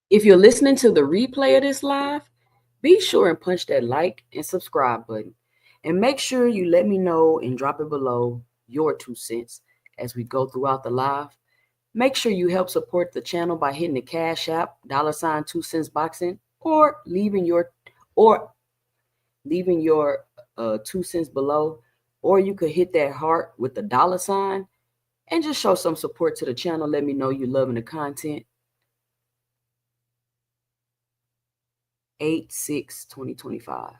If you're listening to the replay of this live, be sure and punch that like and subscribe button. And make sure you let me know and drop it below your 2 cents as we go throughout the live. Make sure you help support the channel by hitting the Cash App, $ 2 cents boxing, or leaving your 2 cents below. Or you could hit that heart with the $ and just show some support to the channel. Let me know you're loving the content. 8/6/2025.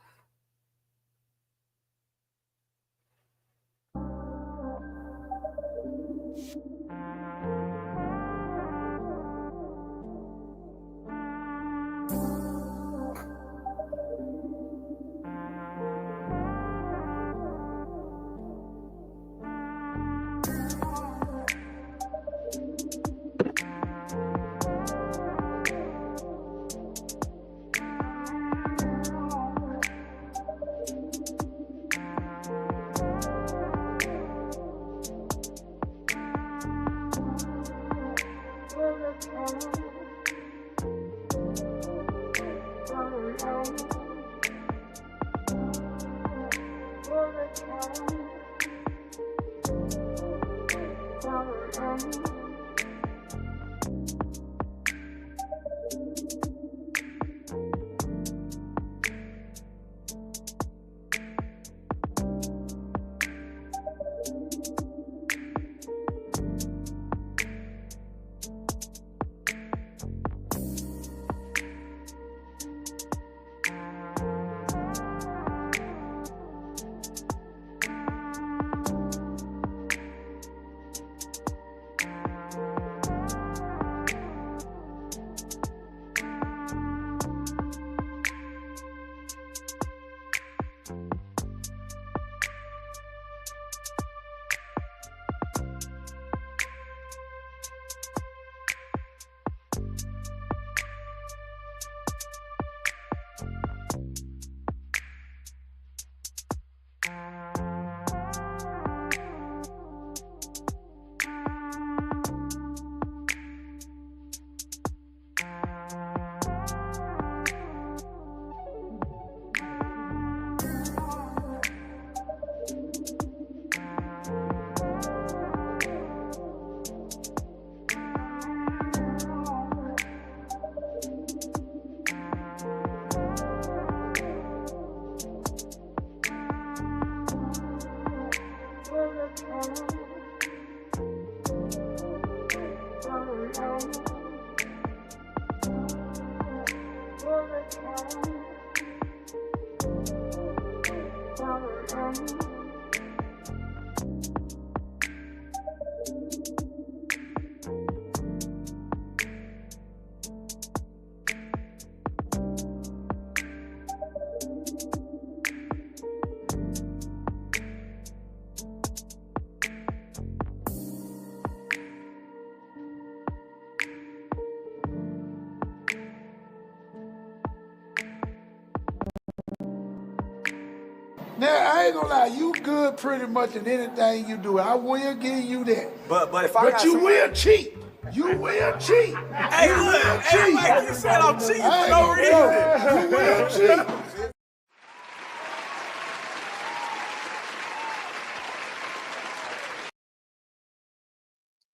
Now, I ain't gonna lie, you good pretty much in anything you do. I will give you that. But if I got you will cheat. You will cheat. Hey, look, everybody keep saying I'm cheating for no reason. You will cheat.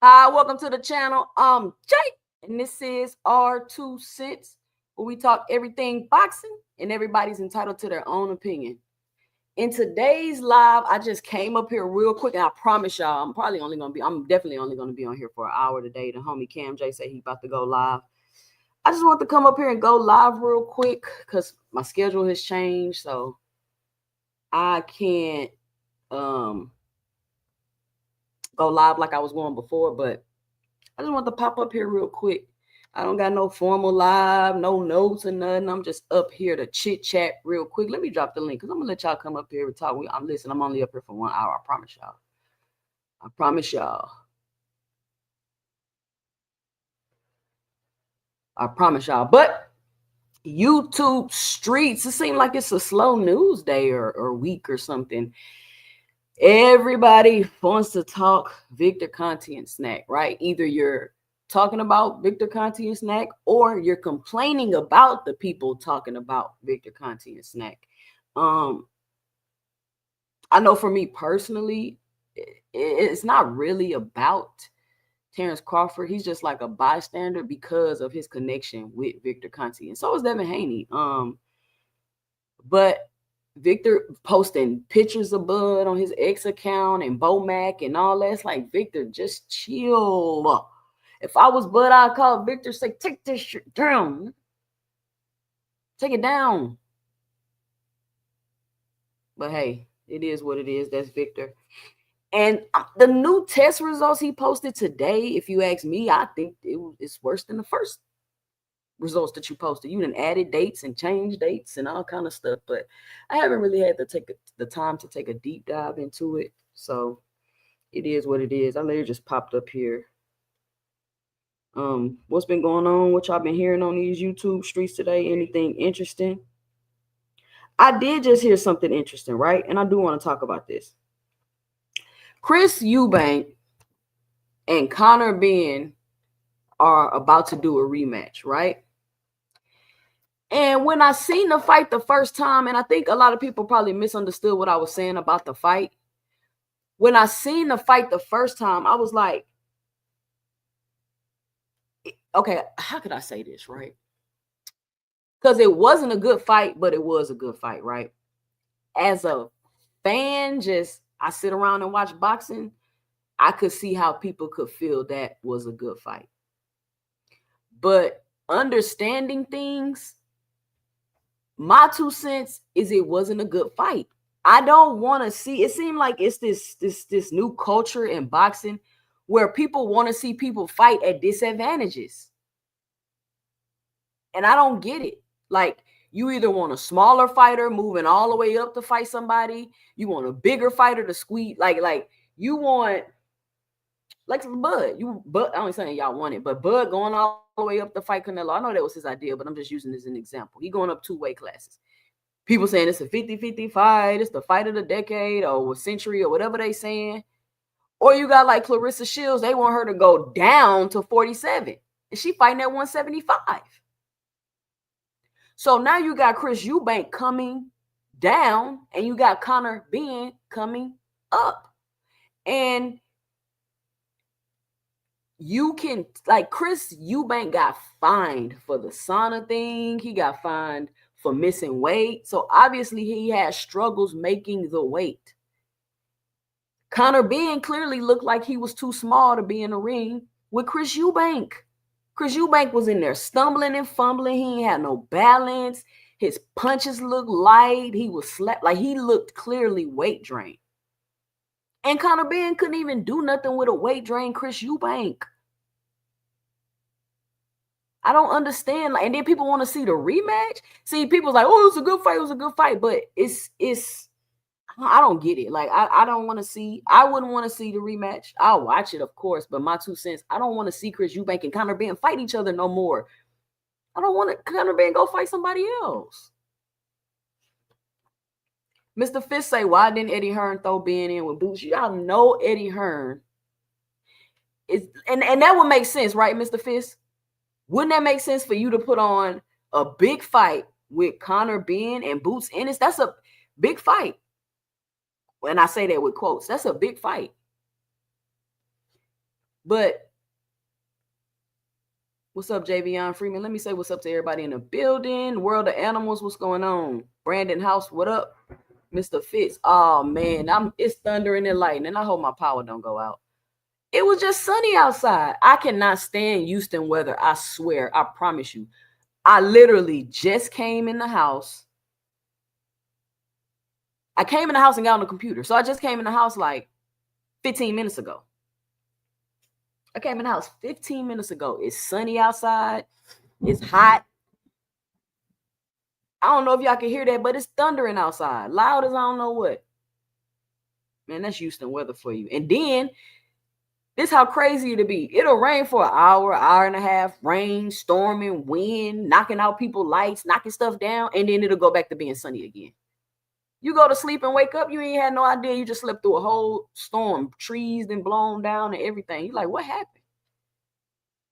Hi, welcome to the channel. Jake, and this is our 2 cents, where we talk everything boxing, and everybody's entitled to their own opinion. In today's live, I just came up here real quick, and I promise y'all, I'm definitely only gonna be on here for an hour today. The homie Cam J said he about to go live. I just want to come up here and go live real quick because my schedule has changed, so I can't go live like I was going before, but I just want to pop up here real quick. I don't got no formal live, no notes or nothing. I'm just up here to chit chat real quick. Let me drop the link because I'm gonna let y'all come up here and talk. I'm only up here for 1 hour. I promise y'all. I promise y'all. I promise y'all. But YouTube streets, it seems like it's a slow news day or week or something. Everybody wants to talk Victor, Conte, and SNAC, right? Either you're talking about Victor Conte and SNAC, or you're complaining about the people talking about Victor Conte and SNAC. I know for me personally, it's not really about Terrence Crawford. He's just like a bystander because of his connection with Victor Conte, and so is Devin Haney. But Victor posting pictures of Bud on his ex account and Bo Mac and all that. It's like, Victor, just chill. If I was Bud, I'd call Victor, say, take this shit down. Take it down. But hey, it is what it is. That's Victor. And the new test results he posted today, if you ask me, I think it's worse than the first results that you posted. You done added dates and changed dates and all kind of stuff, but I haven't really had to take the time to take a deep dive into it. So it is what it is. I literally just popped up here. What's been going on? What y'all been hearing on these YouTube streets today? Anything interesting? I did just hear something interesting, right? And I do want to talk about this. Chris Eubank and Conor Benn are about to do a rematch, right? And when I seen the fight the first time, and I think a lot of people probably misunderstood what I was saying about the fight. When I seen the fight the first time, I was like, okay, how could I say this, right? Because it wasn't a good fight, but it was a good fight, right? As a fan, I sit around and watch boxing, I could see how people could feel that was a good fight. But understanding things, my 2 cents is it wasn't a good fight. I don't want to see, it seemed like it's this new culture in boxing where people want to see people fight at disadvantages. And I don't get it. Like, you either want a smaller fighter moving all the way up to fight somebody, you want a bigger fighter to squeeze, like you want, like Bud. Bud, I'm not saying y'all want it, but Bud going all the way up to fight Canelo. I know that was his idea, but I'm just using this as an example. He going up 2 weight classes. People saying it's a 50-50 fight, it's the fight of the decade or a century or whatever they saying. Or you got like Clarissa Shields, they want her to go down to 47, and she fighting at 175. So now you got Chris Eubank coming down, and you got Conor Benn coming up. And you can, like, Chris Eubank got fined for the sauna thing. He got fined for missing weight. So obviously he has struggles making the weight. Conor Benn clearly looked like he was too small to be in the ring with Chris Eubank. Chris Eubank was in there stumbling and fumbling. He ain't had no balance. His punches looked light. He was slapped. Like, he looked clearly weight drained. And Conor Benn couldn't even do nothing with a weight drained Chris Eubank. I don't understand. Like, and then people want to see the rematch. See, people's like, oh, it was a good fight. It was a good fight. But it's I don't get it. Like, I don't want to see, I wouldn't want to see the rematch. I'll watch it, of course, but my 2 cents, I don't want to see Chris Eubank and Conor Benn fight each other no more. I don't want to Conor Benn go fight somebody else. Mr. Fist say, why didn't Eddie Hearn throw Benn in with Boots? Y'all know Eddie Hearn is, and that would make sense, right, Mr. Fist? Wouldn't that make sense for you to put on a big fight with Conor Benn and Boots Ennis? That's a big fight. And I say that with quotes. That's a big fight. But what's up, Javion Freeman? Let me say what's up to everybody in the building. World of Animals, what's going on? Brandon House, what up? Mr. Fitz. Oh man, it's thundering and lightning. I hope my power don't go out. It was just sunny outside. I cannot stand Houston weather. I swear. I promise you. I literally just came in the house. I came in the house and got on the computer. So I just came in the house like 15 minutes ago. I came in the house 15 minutes ago. It's sunny outside. It's hot. I don't know if y'all can hear that, but it's thundering outside. Loud as I don't know what. Man, that's Houston weather for you. And then, this how crazy it'll be. It'll rain for an hour and a half. Rain, storming, wind, knocking out people's lights, knocking stuff down. And then it'll go back to being sunny again. You go to sleep and wake up, you ain't had no idea. You just slept through a whole storm. Trees then blown down and everything. You're like, what happened?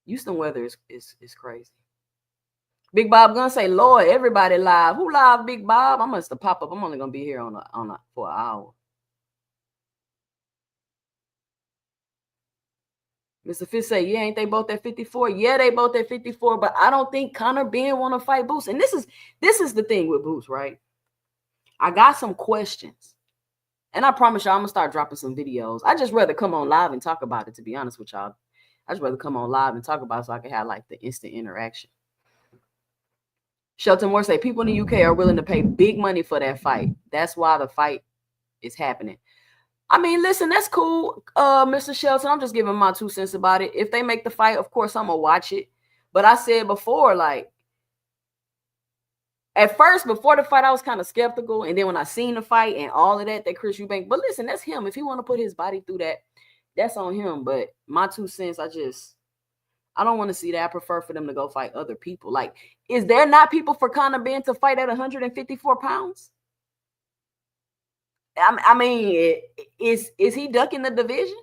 Houston weather is crazy. Big Bob gonna say, Lord, everybody live. Who live, Big Bob? I must have pop up. I'm only gonna be here for an hour. Mr. Fitz say, yeah, ain't they both at 54? Yeah, they both at 54, but I don't think Conor Benn want to fight Boots. And this is the thing with Boots, right? I got some questions. And I promise y'all I'm gonna start dropping some videos. I just rather come on live and talk about it, to be honest with y'all. I just rather come on live and talk about it so I can have like the instant interaction. Shelton Moore say people in the UK are willing to pay big money for that fight. That's why the fight is happening. I mean, listen, that's cool, Mr. Shelton. I'm just giving my 2 cents about it. If they make the fight, of course, I'm going to watch it. But I said before, like, at first, before the fight, I was kind of skeptical. And then when I seen the fight and all of that Chris Eubank, but listen, that's him. If he want to put his body through that, that's on him. But my 2 cents, I don't want to see that. I prefer for them to go fight other people. Like, is there not people for Conor Benn to fight at 154 pounds? I mean, is he ducking the division?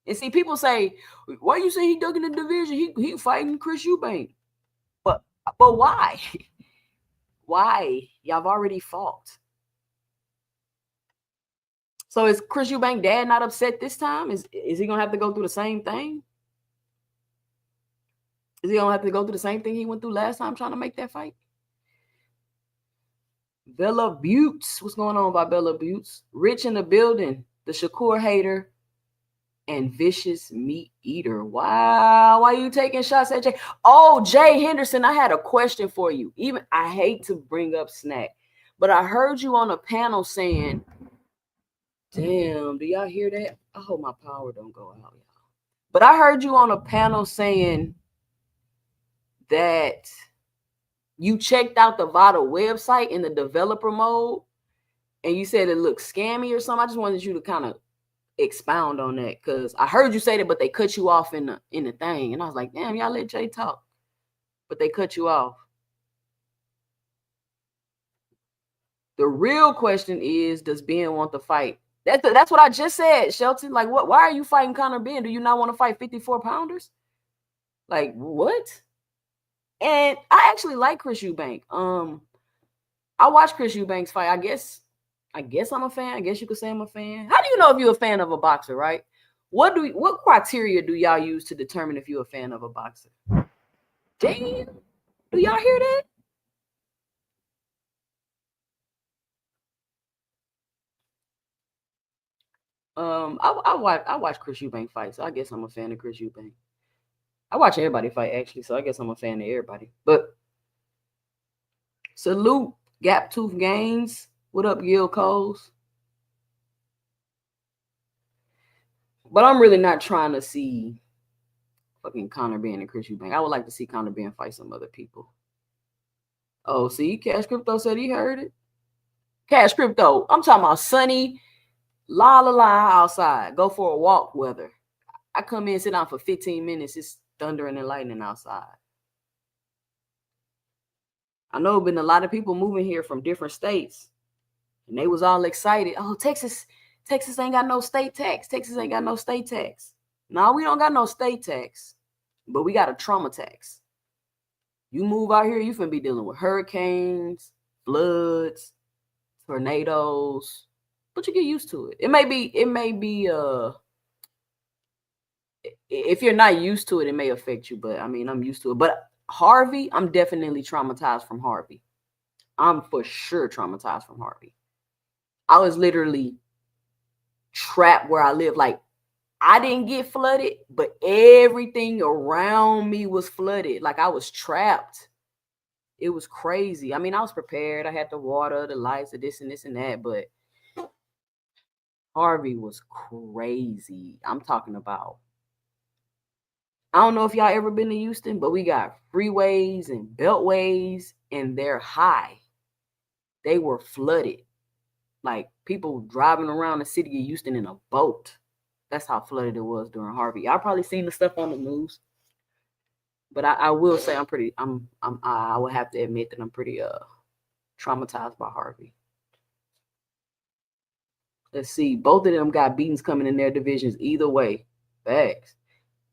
And see, people say, why you say he ducking the division? He fighting Chris Eubank. But why? Why? Y'all have already fought. So is Chris Eubank dad not upset this time? Is he gonna have to go through the same thing? Is he gonna have to go through the same thing he went through last time trying to make that fight? Bella Boots. What's going on by Bella Boots? Rich in the building. The Shakur hater and vicious meat eater. Wow. Why are you taking shots at Jay? Oh, Jay Henderson, I had a question for you. Even I hate to bring up SNAC, but I heard you on a panel saying, damn, do y'all hear that? I hope my power don't go out, y'all. But I heard you on a panel saying that you checked out the Vada website in the developer mode and you said it looked scammy or something. I just wanted you to kind of expound on that because I heard you say that, but they cut you off in the thing. And I was like, damn, y'all let Jay talk. But they cut you off. The real question is, does Ben want to fight? That's what I just said, Shelton. Like, what? Why are you fighting Conor Benn? Do you not want to fight 54 pounders? Like, what? And I actually like Chris Eubank. I watched Chris Eubank's fight. I guess I'm a fan. I guess you could say I'm a fan. How do you know if you're a fan of a boxer, right? What criteria do y'all use to determine if you're a fan of a boxer? Damn. Do y'all hear that? I watch Chris Eubank fight, so I guess I'm a fan of Chris Eubank. I watch everybody fight, actually, so I guess I'm a fan of everybody. But salute Gap Tooth Games. What up, Gil Coles? But I'm really not trying to see fucking Conor Benn and Chris Eubank. I would like to see Conor Benn fight some other people. Oh, see, Cash Crypto said he heard it. Cash Crypto, I'm talking about sunny, la outside. Go for a walk weather. I come in, sit down for 15 minutes. It's thundering and lightning outside. I know been a lot of people moving here from different states, and they was all excited. Oh, Texas ain't got no state tax. Texas ain't got no state tax. No, we don't got no state tax, but we got a trauma tax. You move out here, you finna be dealing with hurricanes, floods, tornadoes, but you get used to it. It may be if you're not used to it, it may affect you, but I mean, I'm used to it. But Harvey, I'm definitely traumatized from Harvey. I'm for sure traumatized from Harvey. I was literally trapped where I live. Like, I didn't get flooded, but everything around me was flooded. Like, I was trapped. It was crazy. I mean, I was prepared. I had the water, the lights, the this and this and that, but Harvey was crazy. I'm talking about, I don't know if y'all ever been to Houston, but we got freeways and beltways, and they're high. They were flooded. Like, people driving around the city of Houston in a boat. That's how flooded it was during Harvey. Y'all probably seen the stuff on the news. But I will say I would have to admit that I'm pretty traumatized by Harvey. Let's see. Both of them got beatings coming in their divisions either way. Facts.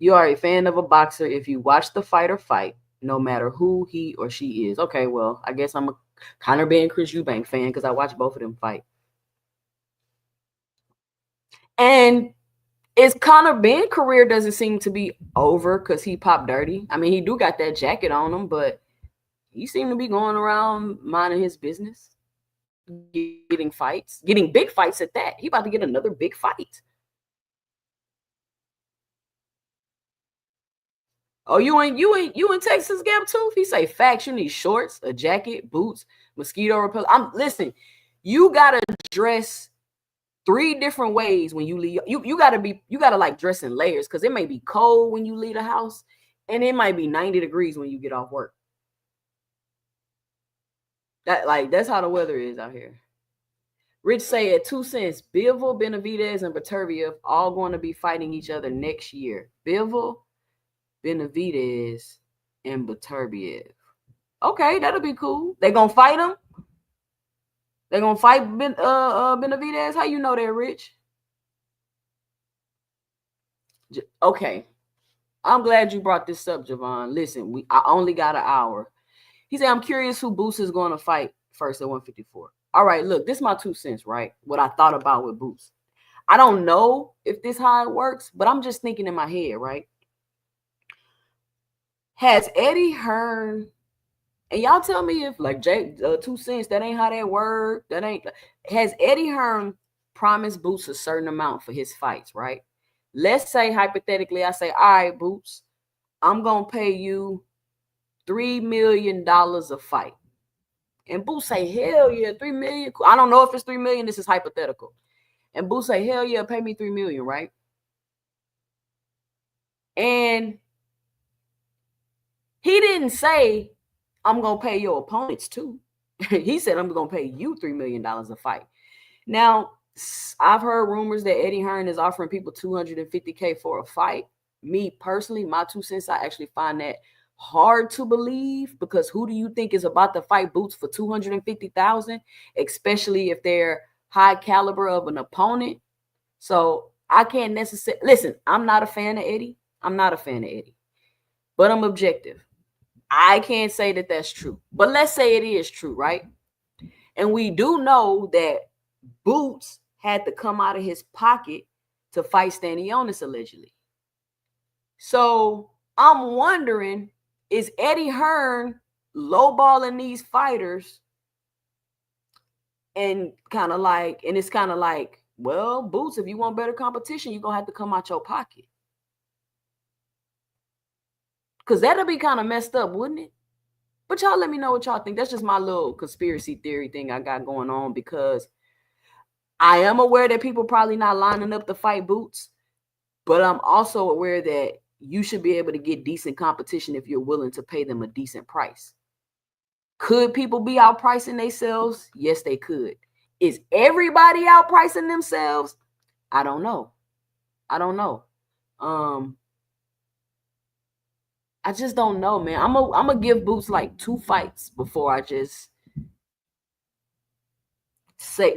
You are a fan of a boxer if you watch the fighter fight, no matter who he or she is. Okay, well, I guess I'm a Conor Benn, Chris Eubank fan because I watch both of them fight. And is Conor Benn career doesn't seem to be over because he popped dirty. I mean, he do got that jacket on him, but he seemed to be going around minding his business, getting fights, getting big fights at that. He about to get another big fight. Oh, you in Texas, Gap Tooth? He say facts. You need shorts, a jacket, boots, mosquito repellent. Listen. You gotta dress 3 different ways when you leave. You gotta like dress in layers because it may be cold when you leave the house, and it might be 90 degrees when you get off work. That's how the weather is out here. Rich say at 2 cents, Bivol, Benavidez, and Beterbiev all going to be fighting each other next year. Bivol, Benavidez, and Beterbiev. Okay, that'll be cool. They gonna fight him? They gonna fight Benavidez? How you know they're Rich? Okay. I'm glad you brought this up, Javon. Listen, I only got an hour. He said, I'm curious who Boots is going to fight first at 154. All right, look, this is my 2 cents, right? What I thought about with Boots. I don't know if this how it works, but I'm just thinking in my head, right? Has Eddie Hearn, and y'all tell me if like 2 cents, that ain't how that work. That ain't. Has Eddie Hearn promised Boots a certain amount for his fights, right? Let's say hypothetically, I say, all right, Boots, I'm gonna pay you $3 million a fight. And Boots say, hell yeah, $3 million. I don't know if it's $3 million. This is hypothetical. And Boots say, hell yeah, pay me $3 million, right? And he didn't say, I'm going to pay your opponents too. He said, I'm going to pay you $3 million a fight. Now, I've heard rumors that Eddie Hearn is offering people $250K for a fight. Me personally, my 2 cents, I actually find that hard to believe because who do you think is about to fight Boots for $250,000, especially if they're high caliber of an opponent? So I can't necessarily listen. I'm not a fan of Eddie. But I'm objective. I can't say that that's true, but let's say it is true, right? And we do know that Boots had to come out of his pocket to fight Stanionis allegedly. So I'm wondering, is Eddie Hearn lowballing these fighters and it's kind of like, well, Boots, if you want better competition, you're going to have to come out your pocket. Because that'll be kind of messed up, wouldn't it? But y'all let me know what y'all think. That's just my little conspiracy theory thing I got going on because I am aware that people probably not lining up to fight Boots, but I'm also aware that you should be able to get decent competition if you're willing to pay them a decent price. Could people be outpricing themselves? Yes, they could. Is everybody outpricing themselves? I don't know. I just don't know, man. I'm gonna give Boots like 2 fights before I just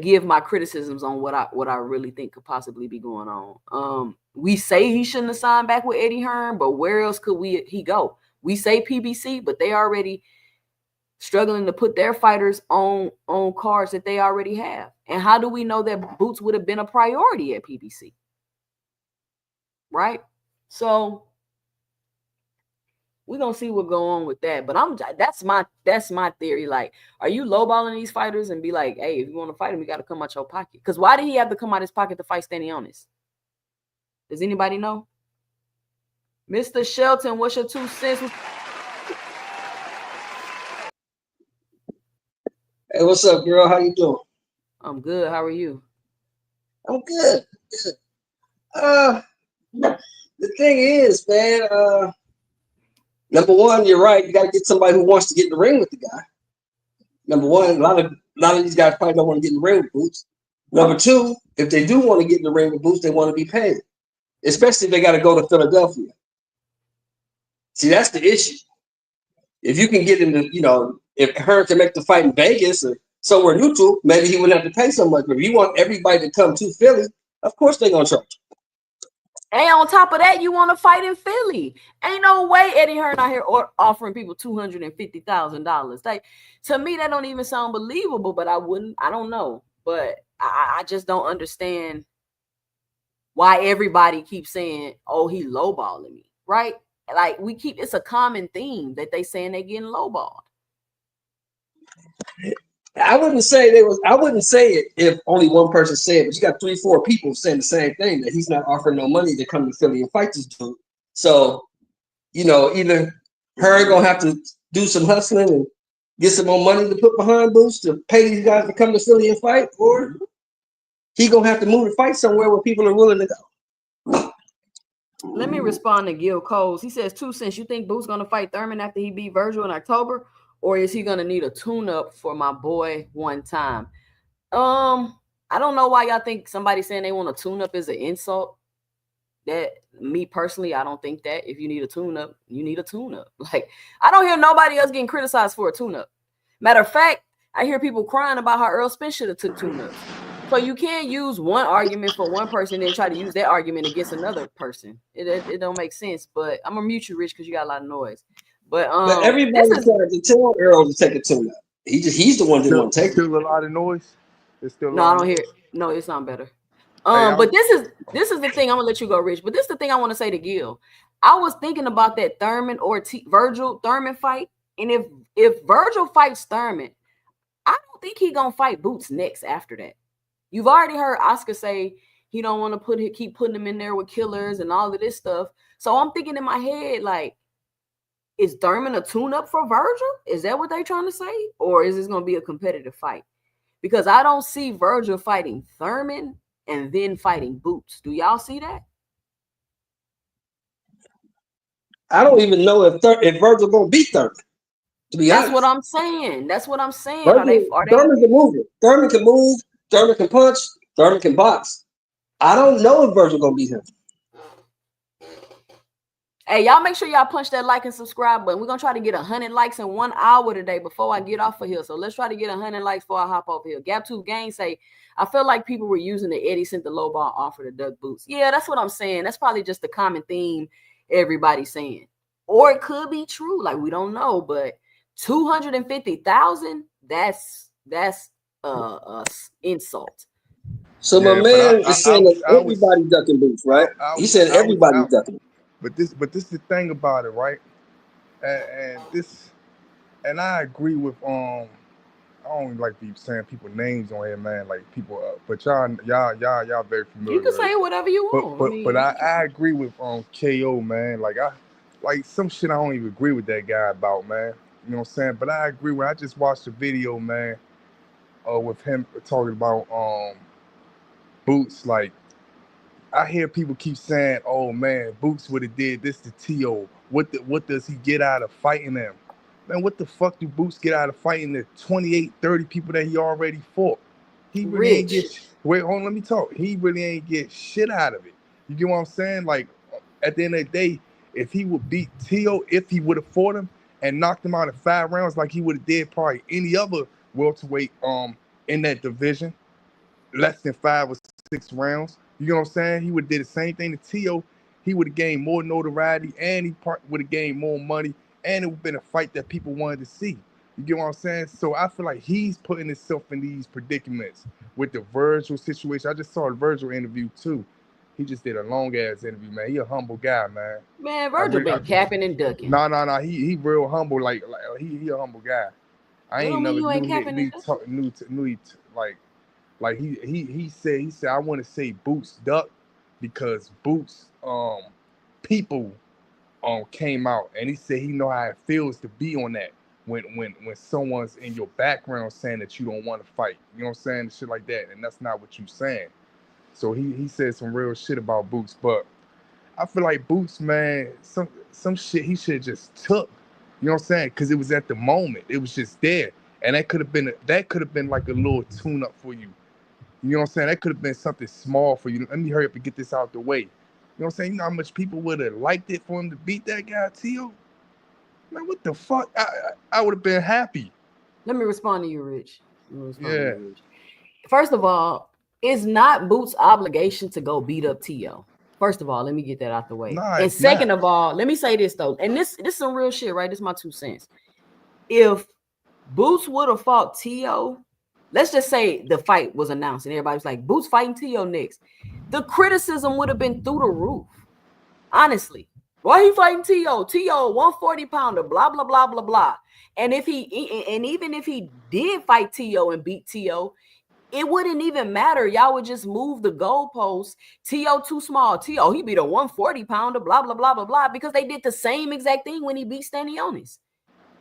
give my criticisms on what I really think could possibly be going on. We say he shouldn't have signed back with Eddie Hearn, but where else could he go? We say PBC, but they already struggling to put their fighters on cards that they already have. And how do we know that Boots would have been a priority at PBC? Right? So we're gonna see what go on with that. But that's my theory. Like, are you lowballing these fighters and be like, hey, if you want to fight him, you got to come out your pocket? Because why did he have to come out his pocket to fight Stanionis? Does anybody know? Mr. Shelton, what's your 2 cents? Hey, what's up, girl? How you doing? I'm good. How are you? I'm good. The thing is, man, number one, you're right. You got to get somebody who wants to get in the ring with the guy. Number one, a lot of these guys probably don't want to get in the ring with Boots. Number two, if they do want to get in the ring with Boots, they want to be paid, especially if they got to go to Philadelphia. See, that's the issue. If you can get into, if Hearn can make the fight in Vegas or somewhere neutral, maybe he wouldn't have to pay so much. But if you want everybody to come to Philly, of course they're going to charge. And on top of that, you want to fight in Philly. Ain't no way Eddie Hearn out here offering people $250,000. Like, to me, that don't even sound believable, but I don't know. But I just don't understand why everybody keeps saying, oh, he lowballing me, right? Like, it's a common theme that they saying they getting lowballed. I wouldn't say it if only one person said it, but you got 3-4 people saying the same thing, that he's not offering no money to come to Philly and fight this dude. So, either Hearn gonna have to do some hustling and get some more money to put behind Boots to pay these guys to come to Philly and fight, or he gonna have to move to fight somewhere where people are willing to go. Let me respond to Gil Coles. He says, 2 cents. You think Boots gonna fight Thurman after he beat Vergil in October? Or is he going to need a tune-up for my boy one time? I don't know why y'all think somebody saying they want a tune-up is an insult. That, me personally, I don't think that. If you need a tune-up, you need a tune-up. Like, I don't hear nobody else getting criticized for a tune-up. Matter of fact, I hear people crying about how Earl Spence should have took tune-ups. So you can't use one argument for one person and then try to use that argument against another person. It don't make sense. But I'm going to mute you, Rich, because you got a lot of noise. But everybody tried to tell Earl to take a tune-up. He's the one that won't take it. Still a lot of noise. It's still no, I don't hear it. No, it's not better. But this is the thing. I'm gonna let you go, Rich. But this is the thing I want to say to Gil. I was thinking about that Thurman or Vergil Thurman fight, and if Vergil fights Thurman, I don't think he gonna fight Boots next after that. You've already heard Oscar say he don't want to keep putting him in there with killers and all of this stuff. So I'm thinking in my head, like, is Thurman a tune-up for Vergil? Is that what they're trying to say? Or is this going to be a competitive fight? Because I don't see Vergil fighting Thurman and then fighting Boots. Do y'all see that? I don't even know if Vergil going to beat Thurman, to be honest. That's what I'm saying. That's what I'm saying. Thurman can move it. Thurman can move. Thurman can punch. Thurman can box. I don't know if Vergil going to beat him. Hey, y'all make sure y'all punch that like and subscribe button. We're going to try to get 100 likes in 1 hour today before I get off of here. So let's try to get 100 likes before I hop off here. Gap2 Gang say, I feel like people were using the Eddie sent the low ball offer to Duck Boots. Yeah, that's what I'm saying. That's probably just the common theme everybody's saying. Or it could be true. Like, we don't know. But 250,000, that's insult. So my man is saying that everybody ducking Boots, right? He said everybody ducking. But this is the thing about it, right? And I agree with I don't like to be saying people names on here, man. Like people, but y'all very familiar. You can say whatever you want. But I agree with KO, man. Like some shit I don't even agree with that guy about, man. You know what I'm saying? But I agree with. I just watched a video, man, with him talking about Boots. Like, I hear people keep saying, "Oh man, Boots would have did this to T.O. What does he get out of fighting them?" Man, what the fuck do Boots get out of fighting the 28, 30 people that he already fought? He really ain't get. Wait, hold on, let me talk. He really ain't get shit out of it. You get what I'm saying? Like, at the end of the day, if he would beat T.O., if he would have fought him and knocked him out in 5 rounds, like he would have did probably any other welterweight in that division, less than 5 or 6 rounds. You know what I'm saying? He would have did the same thing to T.O. He would have gained more notoriety, and he would have gained more money, and it would have been a fight that people wanted to see. You get what I'm saying? So I feel like he's putting himself in these predicaments with the Vergil situation. I just saw the Vergil interview too. He just did a long-ass interview, man. He a humble guy, man. Man, Vergil been capping and ducking. No. He real humble. Like he a humble guy. I ain't never knew like he said I want to say Boots duck because Boots people came out and he said he know how it feels to be on that when someone's in your background saying that you don't want to fight. You know what I'm saying? Shit like that, and that's not what you saying. So he said some real shit about Boots, but I feel like Boots, man, some shit he should have just took. You know what I'm saying? Because it was at the moment. It was just there. And that could have been like a little tune-up for you. You know what I'm saying? That could have been something small for you. Let me hurry up and get this out the way. You know what I'm saying? You know how much people would have liked it for him to beat that guy, Tio? Man, what the fuck? I would have been happy. Let me respond to you, Rich. First of all, it's not Boots' obligation to go beat up T.O. First of all, let me get that out the way. Nah, And it's second not. of all, let me say this though. And this is some real shit, right? This is my 2 cents. If Boots would have fought Tio, let's just say the fight was announced and everybody was like, Boots fighting Tio next. The criticism would have been through the roof. Honestly. Why he fighting Tio? Tio, 140 pounder, blah, blah, blah, blah, blah. And even if he did fight Tio and beat Tio, it wouldn't even matter. Y'all would just move the goalposts. T.O. too small. T.O. he beat a 140 pounder, blah, blah, blah, blah, blah, because they did the same exact thing when he beat Stanionis.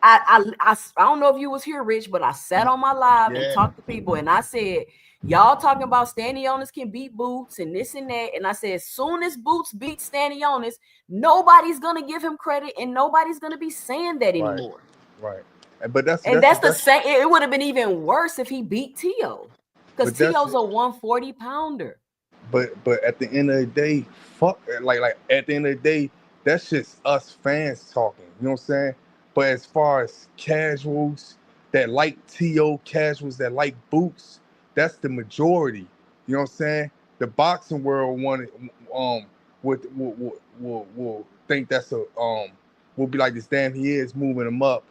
I don't know if you was here, Rich, but I sat on my live and talked to people, and I said, y'all talking about Stanionis can beat Boots and this and that. And I said, as soon as Boots beats Stanionis, nobody's going to give him credit and nobody's going to be saying that anymore. Right. But that's the same. It would have been even worse if he beat T.O. Because T.O.'s a 140 pounder. But at the end of the day, fuck, like at the end of the day, that's just us fans talking. You know what I'm saying? But as far as casuals that like T.O., casuals that like Boots, that's the majority. You know what I'm saying? The boxing world wanted will think that's a will be like this. Damn, he is moving him up.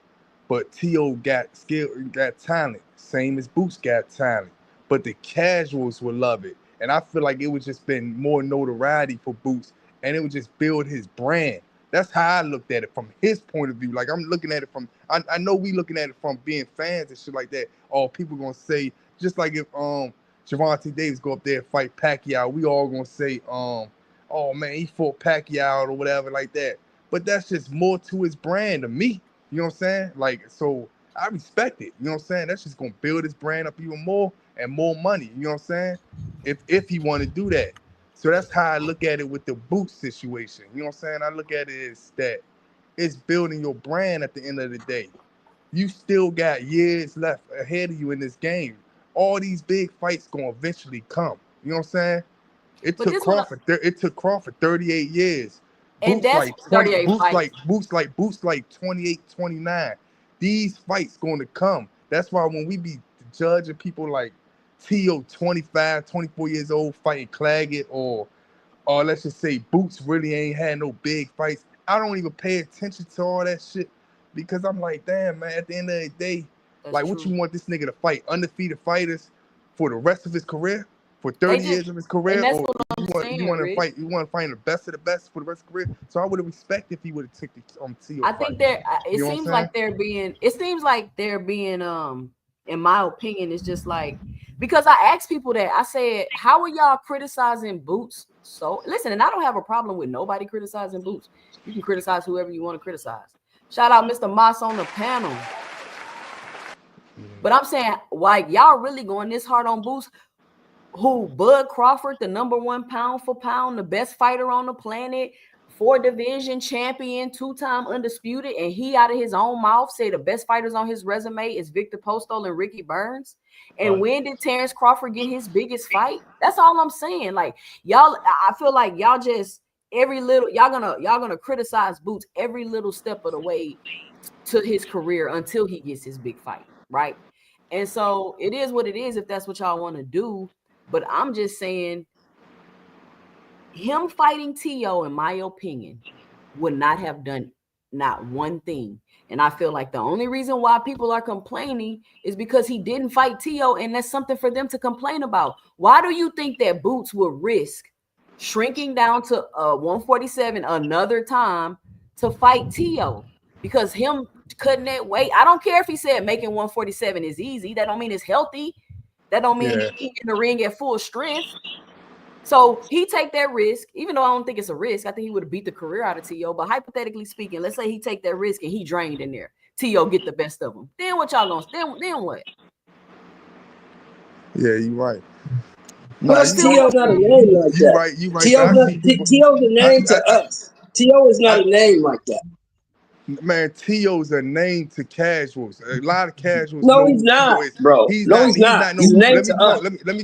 But T.O. got skill, got talent, same as Boots got talent. But the casuals will love it. And I feel like it would just been more notoriety for Boots, and it would just build his brand. That's how I looked at it from his point of view. Like, I'm looking at it from, I know we looking at it from being fans and shit like that. Oh, people gonna say, just like if Gervonta Davis go up there and fight Pacquiao, we all gonna say, oh man, he fought Pacquiao or whatever like that. But that's just more to his brand to me. You know what I'm saying? Like, so I respect it. You know what I'm saying? That's just gonna build his brand up even more and more money. You know what I'm saying? If he want to do that. So that's how I look at it with the Boots situation. You know what I'm saying? I look at it as that it's building your brand at the end of the day. You still got years left ahead of you in this game. All these big fights gonna eventually come. You know what I'm saying? It took Crawford 38 years. And Boots that's like 20, 38 fights. Boots like 28, 29. These fights going to come. That's why when we be judging people like T.O. 25, 24 years old fighting Claggett, or let's just say Boots really ain't had no big fights, I don't even pay attention to all that shit because I'm like, damn, man, at the end of the day, what you want this nigga to fight? Undefeated fighters for the rest of his career? For 30 years of his career? Or you want to fight the best of the best for the rest of his career? So I would have respected if he would have took the T.O. I think it seems like they're being, in my opinion, it's just like, because I asked people that, I said, how are y'all criticizing Boots? So listen, and I don't have a problem with nobody criticizing Boots. You can criticize whoever you want to criticize. Shout out Mr. Moss on the panel. But I'm saying, why y'all really going this hard on Boots? Who Bud Crawford, the #1 pound for pound, the best fighter on the planet, 4-division champion, 2-time undisputed, and he out of his own mouth said the best fighters on his resume is Victor Postol and Ricky Burns. And when did Terrence Crawford get his biggest fight? That's all I'm saying. Like, y'all, I feel like y'all just y'all gonna criticize Boots every little step of the way to his career until he gets his big fight, right? And so it is what it is if that's what y'all want to do. But I'm just saying, him fighting T.O., in my opinion, would not have done not one thing. And I feel like the only reason why people are complaining is because he didn't fight T.O., and that's something for them to complain about. Why do you think that Boots would risk shrinking down to 147 another time to fight T.O.? Because him cutting that weight, I don't care if he said making 147 is easy. That don't mean it's healthy. That don't mean he in the ring at full strength. So he take that risk, even though I don't think it's a risk. I think he would have beat the career out of T.O. But hypothetically speaking, let's say he take that risk and he drained in there. T.O. get the best of him. Then what y'all gonna then what? Yeah, you're right. Plus, T.O. not a name like that. You right. T.O.'s a name to us. T.O. is not a name like that. Man, T.O.'s a name to casuals. A lot of casuals. No, he's not, bro. He's not. He's a name to us.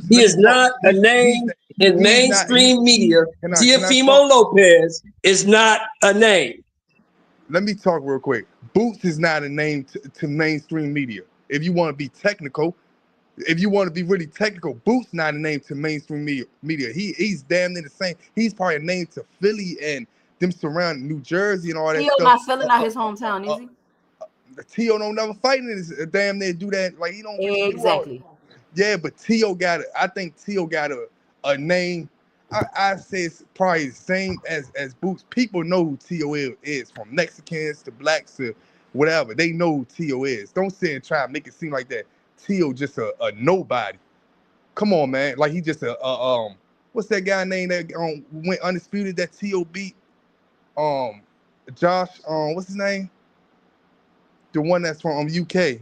He is not a name in mainstream media. Teofimo Lopez is not a name. Let me talk real quick. Boots is not a name to mainstream media. If you want to be technical, If you want to be really technical, Boots not a name to mainstream media. He's damn near the same. He's probably a name to Philly and them surrounding New Jersey and all that Tio stuff. not selling out his hometown, is he? Tio don't never fight in this damn near do that. Like he don't really do all. Exactly. Yeah, but Tio got it. I think Tio got a name. I say it's probably the same as Boots. People know who Tio is, from Mexicans to blacks to whatever. They know who Tio is. Don't sit and try to make it seem like that Tio just a nobody. Come on, man. Like he just a what's that guy name that went undisputed that Tio beat? Josh, what's his name? The one that's from UK.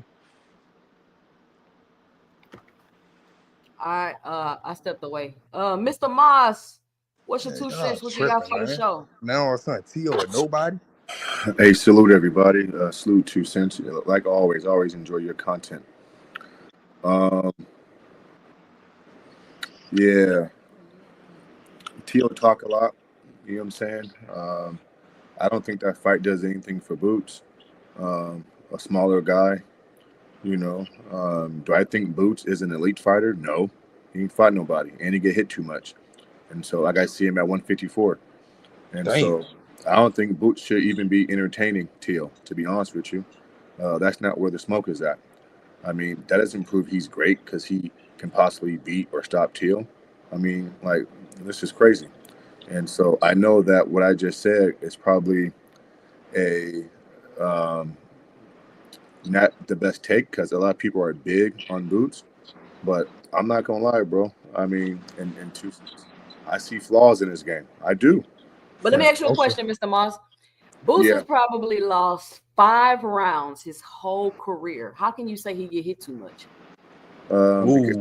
All right, I stepped away. Mr. Moss, what's your 2 cents? What you got for the show? Now all of a sudden, Tio a nobody. Hey, salute everybody. Salute 2 cents. Like always enjoy your content. Yeah, Tio talk a lot. You know what I'm saying? I don't think that fight does anything for Boots. A smaller guy. You know, do I think Boots is an elite fighter? No, he ain't fight nobody, and he get hit too much. And so, like, I see him at 154, and so I don't think Boots should even be entertaining Tio. To be honest with you, that's not where the smoke is at. I mean, that doesn't prove he's great because he can possibly beat or stop Tio. I mean, like, this is crazy. And so I know that what I just said is probably a not the best take because a lot of people are big on Boots, but I'm not gonna lie, bro. I mean, in 2 cents, I see flaws in his game. I do. But let me ask you a question, Mr. Moss. Boots has probably lost 5 rounds his whole career. How can you say he get hit too much? Because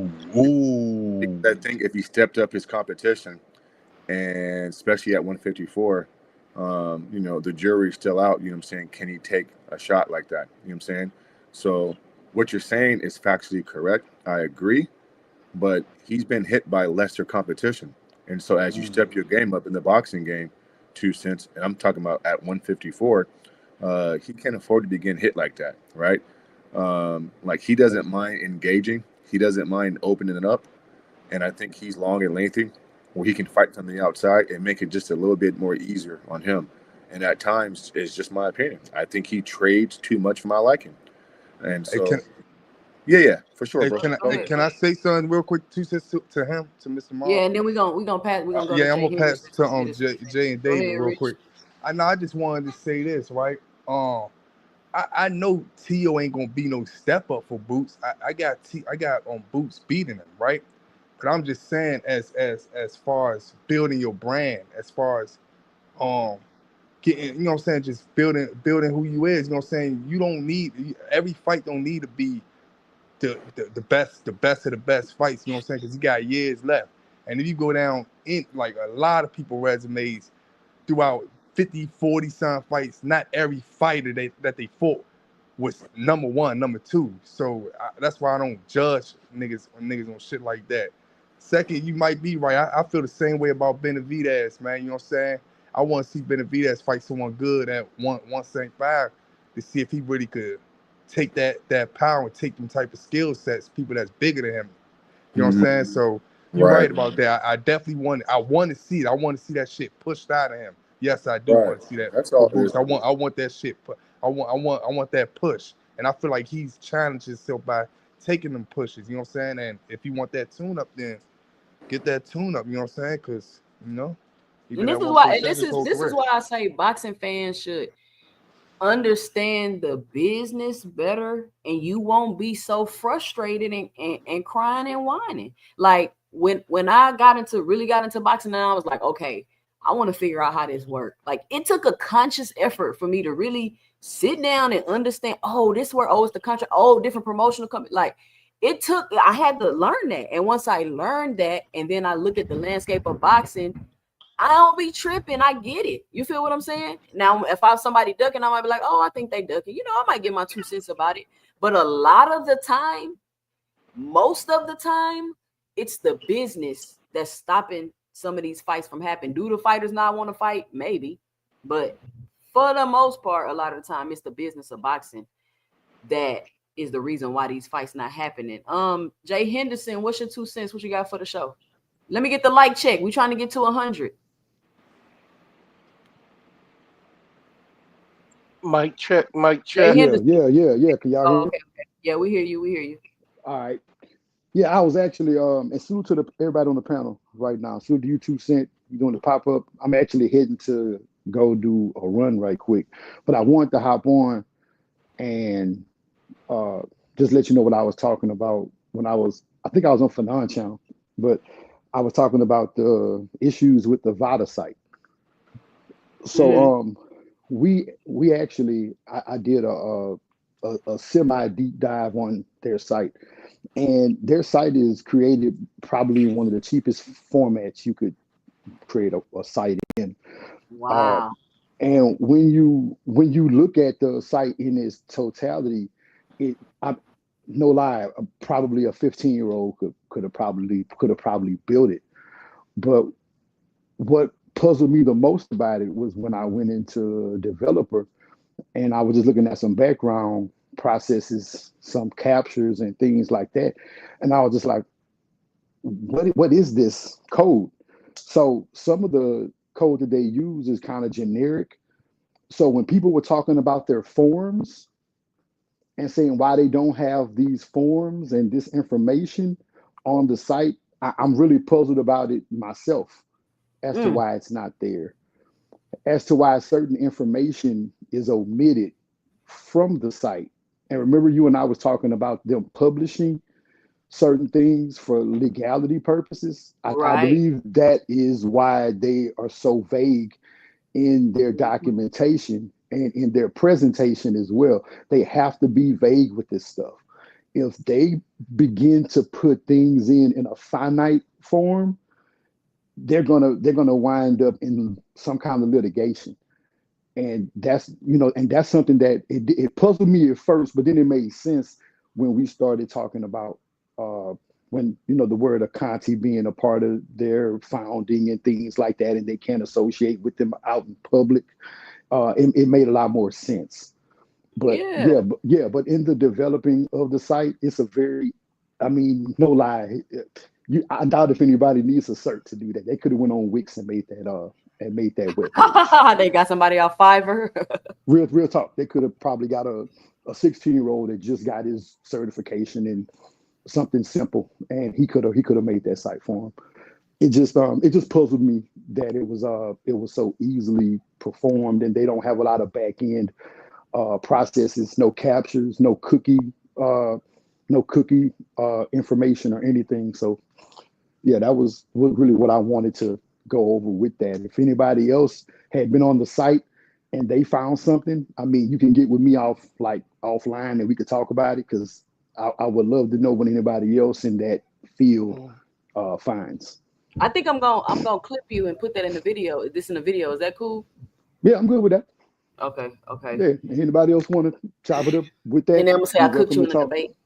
I think if he stepped up his competition, and especially at 154, you know, the jury's still out. You know what I'm saying? Can he take a shot like that? You know what I'm saying? So what you're saying is factually correct. I agree, but he's been hit by lesser competition. And so as you step your game up in the boxing game, 2 cents, and I'm talking about at 154, he can't afford to be getting hit like that, right? Like he doesn't mind engaging. He doesn't mind opening it up. And I think he's long and lengthy where he can fight from the outside and make it just a little bit more easier on him. And at times, it's just my opinion. I think he trades too much for my liking. And so, yeah, for sure, bro. Can I say something real quick? 2 cents to him, to Mr. Moss? Yeah, and then we're gonna pass. We're gonna go to I'm gonna pass to Jay and David ahead, real Rich. quick. I just wanted to say this, right? I know Tio ain't gonna be no step up for Boots. I got Boots beating him, right? But I'm just saying, as far as building your brand, as far as getting, you know what I'm saying, just building who you is. You know what I'm saying? You don't need every fight. Don't need to be the best of the best fights. You know what I'm saying? Because you got years left. And if you go down in like a lot of people resumes throughout 50, 40 some fights, not every fighter that they fought was number 1, number 2. So that's why I don't judge niggas on shit like that. Second, you might be right. I feel the same way about Benavidez, man. You know what I'm saying? I want to see Benavidez fight someone good at 175 to see if he really could take that power and take them type of skill sets, people that's bigger than him. You know what I'm saying? So you're right about that. I definitely want to see it. I want to see that shit pushed out of him. Yes, I do want to see that. That's all. Boost. I want that shit. I want that push. And I feel like he's challenged himself by taking them pushes. You know what I'm saying? And if you want that tune up, then get that tune up. You know what I'm saying? Because and this is why I say boxing fans should understand the business better, and you won't be so frustrated and crying and whining. Like when I really got into boxing, and I was like, okay, I want to figure out how this works. Like it took a conscious effort for me to really sit down and understand, it's the contract, different promotional company. Like I had to learn that. And once I learned that, and then I look at the landscape of boxing, I don't be tripping. I get it. You feel what I'm saying? Now, if I have somebody ducking, I might be like, I think they ducking. I might get my 2 cents about it. But a lot of the time, most of the time, it's the business that's stopping some of these fights from happening. Do the fighters not want to fight? Maybe. But for the most part, a lot of the time, it's the business of boxing that is the reason why these fights not happening. Jay Henderson, what's your 2 cents? What you got for the show? Let me get the like check. We trying to get to 100. Mic check. Jay Yeah, Henderson. Can y'all hear me? Okay. Yeah, we hear you. All right. Yeah, I was actually and salute to everybody on the panel right now. Salute to you 2 Cent. You're doing the pop-up. I'm actually heading to go do a run right quick. But I wanted to hop on and just let you know what I was talking about when I think I was on Fanon channel, but I was talking about the issues with the VADA site. So we actually I did a semi deep dive on their site, and their site is created probably in one of the cheapest formats you could create a site in. Wow. And when you look at the site in its totality, no lie, probably a 15-year-old could have probably built it. But what puzzled me the most about it was when I went into developer and I was just looking at some background processes, some captures and things like that. And I was just like, what is this code? So some of the code that they use is kind of generic. So when people were talking about their forms and saying why they don't have these forms and this information on the site, I'm really puzzled about it myself as to why it's not there, as to why certain information is omitted from the site. And remember, you and I was talking about them publishing certain things for legality purposes. I believe that is why they are so vague in their documentation and in their presentation as well. They have to be vague with this stuff. If they begin to put things in a finite form, they're gonna wind up in some kind of litigation. And that's something that it puzzled me at first, but then it made sense when we started talking about when the word of Conte being a part of their founding and things like that, and they can't associate with them out in public. It made a lot more sense. But but in the developing of the site, it's a very, no lie. I doubt if anybody needs a cert to do that. They could have went on Wix and made that web page. They got somebody off Fiverr. real talk. They could have probably got a 16-year-old that just got his certification in something simple, and he could have made that site for him. It just puzzled me that it was so easily performed, and they don't have a lot of back end processes, no captures, no cookie information or anything. So yeah, that was really what I wanted to go over with that. If anybody else had been on the site and they found something, you can get with me offline and we could talk about it, because I would love to know what anybody else in that field finds. I think I'm gonna clip you and put that in the video. Is this in the video? Is that cool? Yeah, I'm good with that. Okay. Yeah. Anybody else want to chop it up with that? And then I'm gonna say I cooked you in a debate.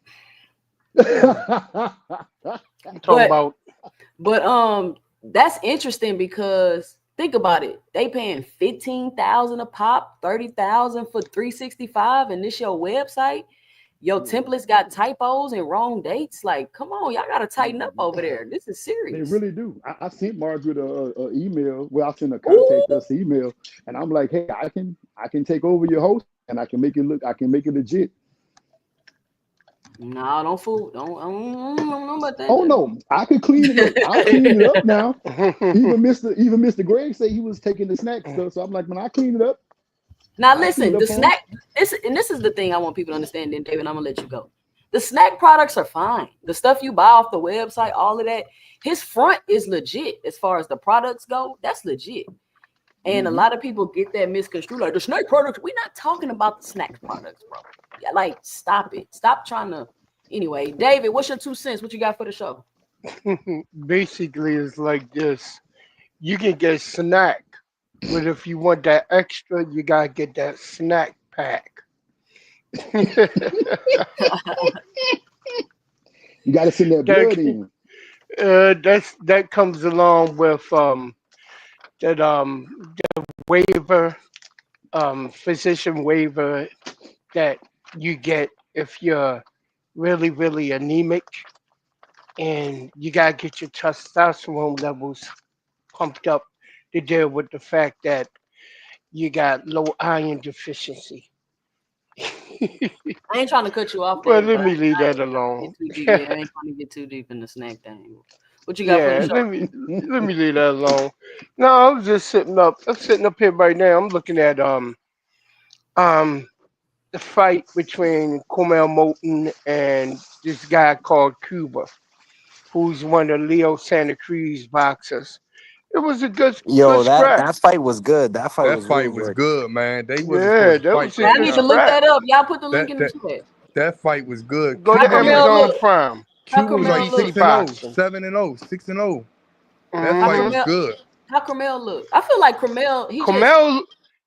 But that's interesting, because think about it. They paying $15,000 a pop, $30,000 for 365, and this your website. Your templates got typos and wrong dates. Like, come on, y'all gotta tighten up over there. This is serious. They really do. I sent Margaret a email. Well, I sent a contact us email, and I'm like, hey, I can take over your host, and I can make it legit. No, don't fool. I don't know about that. Oh no, I could clean it up. I'll clean it up now. Even Mr. Greg said he was taking the snack stuff, so I'm like, man, I clean it up. Now listen, the snack. This is the thing I want people to understand. Then, David, I'm gonna let you go. The snack products are fine. The stuff you buy off the website, all of that, his front is legit as far as the products go. That's legit. And a lot of people get that misconstrued. Like, the snack products, we're not talking about the snack products, bro. Yeah, like, stop it. Stop trying to. Anyway, David, what's your 2 cents? What you got for the show? Basically, it's like this. You can get snack, but if you want that extra, you gotta get that snack pack. You gotta send that blood in. That comes along with the waiver, physician waiver that you get if you're really, really anemic, and you gotta get your testosterone levels pumped up to deal with the fact that you got low iron deficiency. I ain't trying to cut you off, But David, let but me leave I that ain't trying to alone. get too deep. Yeah, I ain't trying to get too deep in the snack thing. What you got for the Yeah, show? let me leave that alone. No, I'm just sitting up. I'm sitting up here right now. I'm looking at um the fight between Cormel Moulton and this guy called Cuba, who's one of Leo Santa Cruz boxers. It was a good Yo, that scrap. that fight was good. That fight That was really fight was good. good, man. They wasn't Yeah, supposed to that fight was a Man, I that good need to guy. look scrap. that up. Y'all put the link That in the that chat. that fight was good. Go How to Cuba Carmel Amazon look? Prime. How Cuba was like Carmel look? 360 6-0, boxing. 7-0, 6-0. That How fight Mm-hmm. was Carmel? good. How Carmel look? I feel like Carmel. He just. Kamel,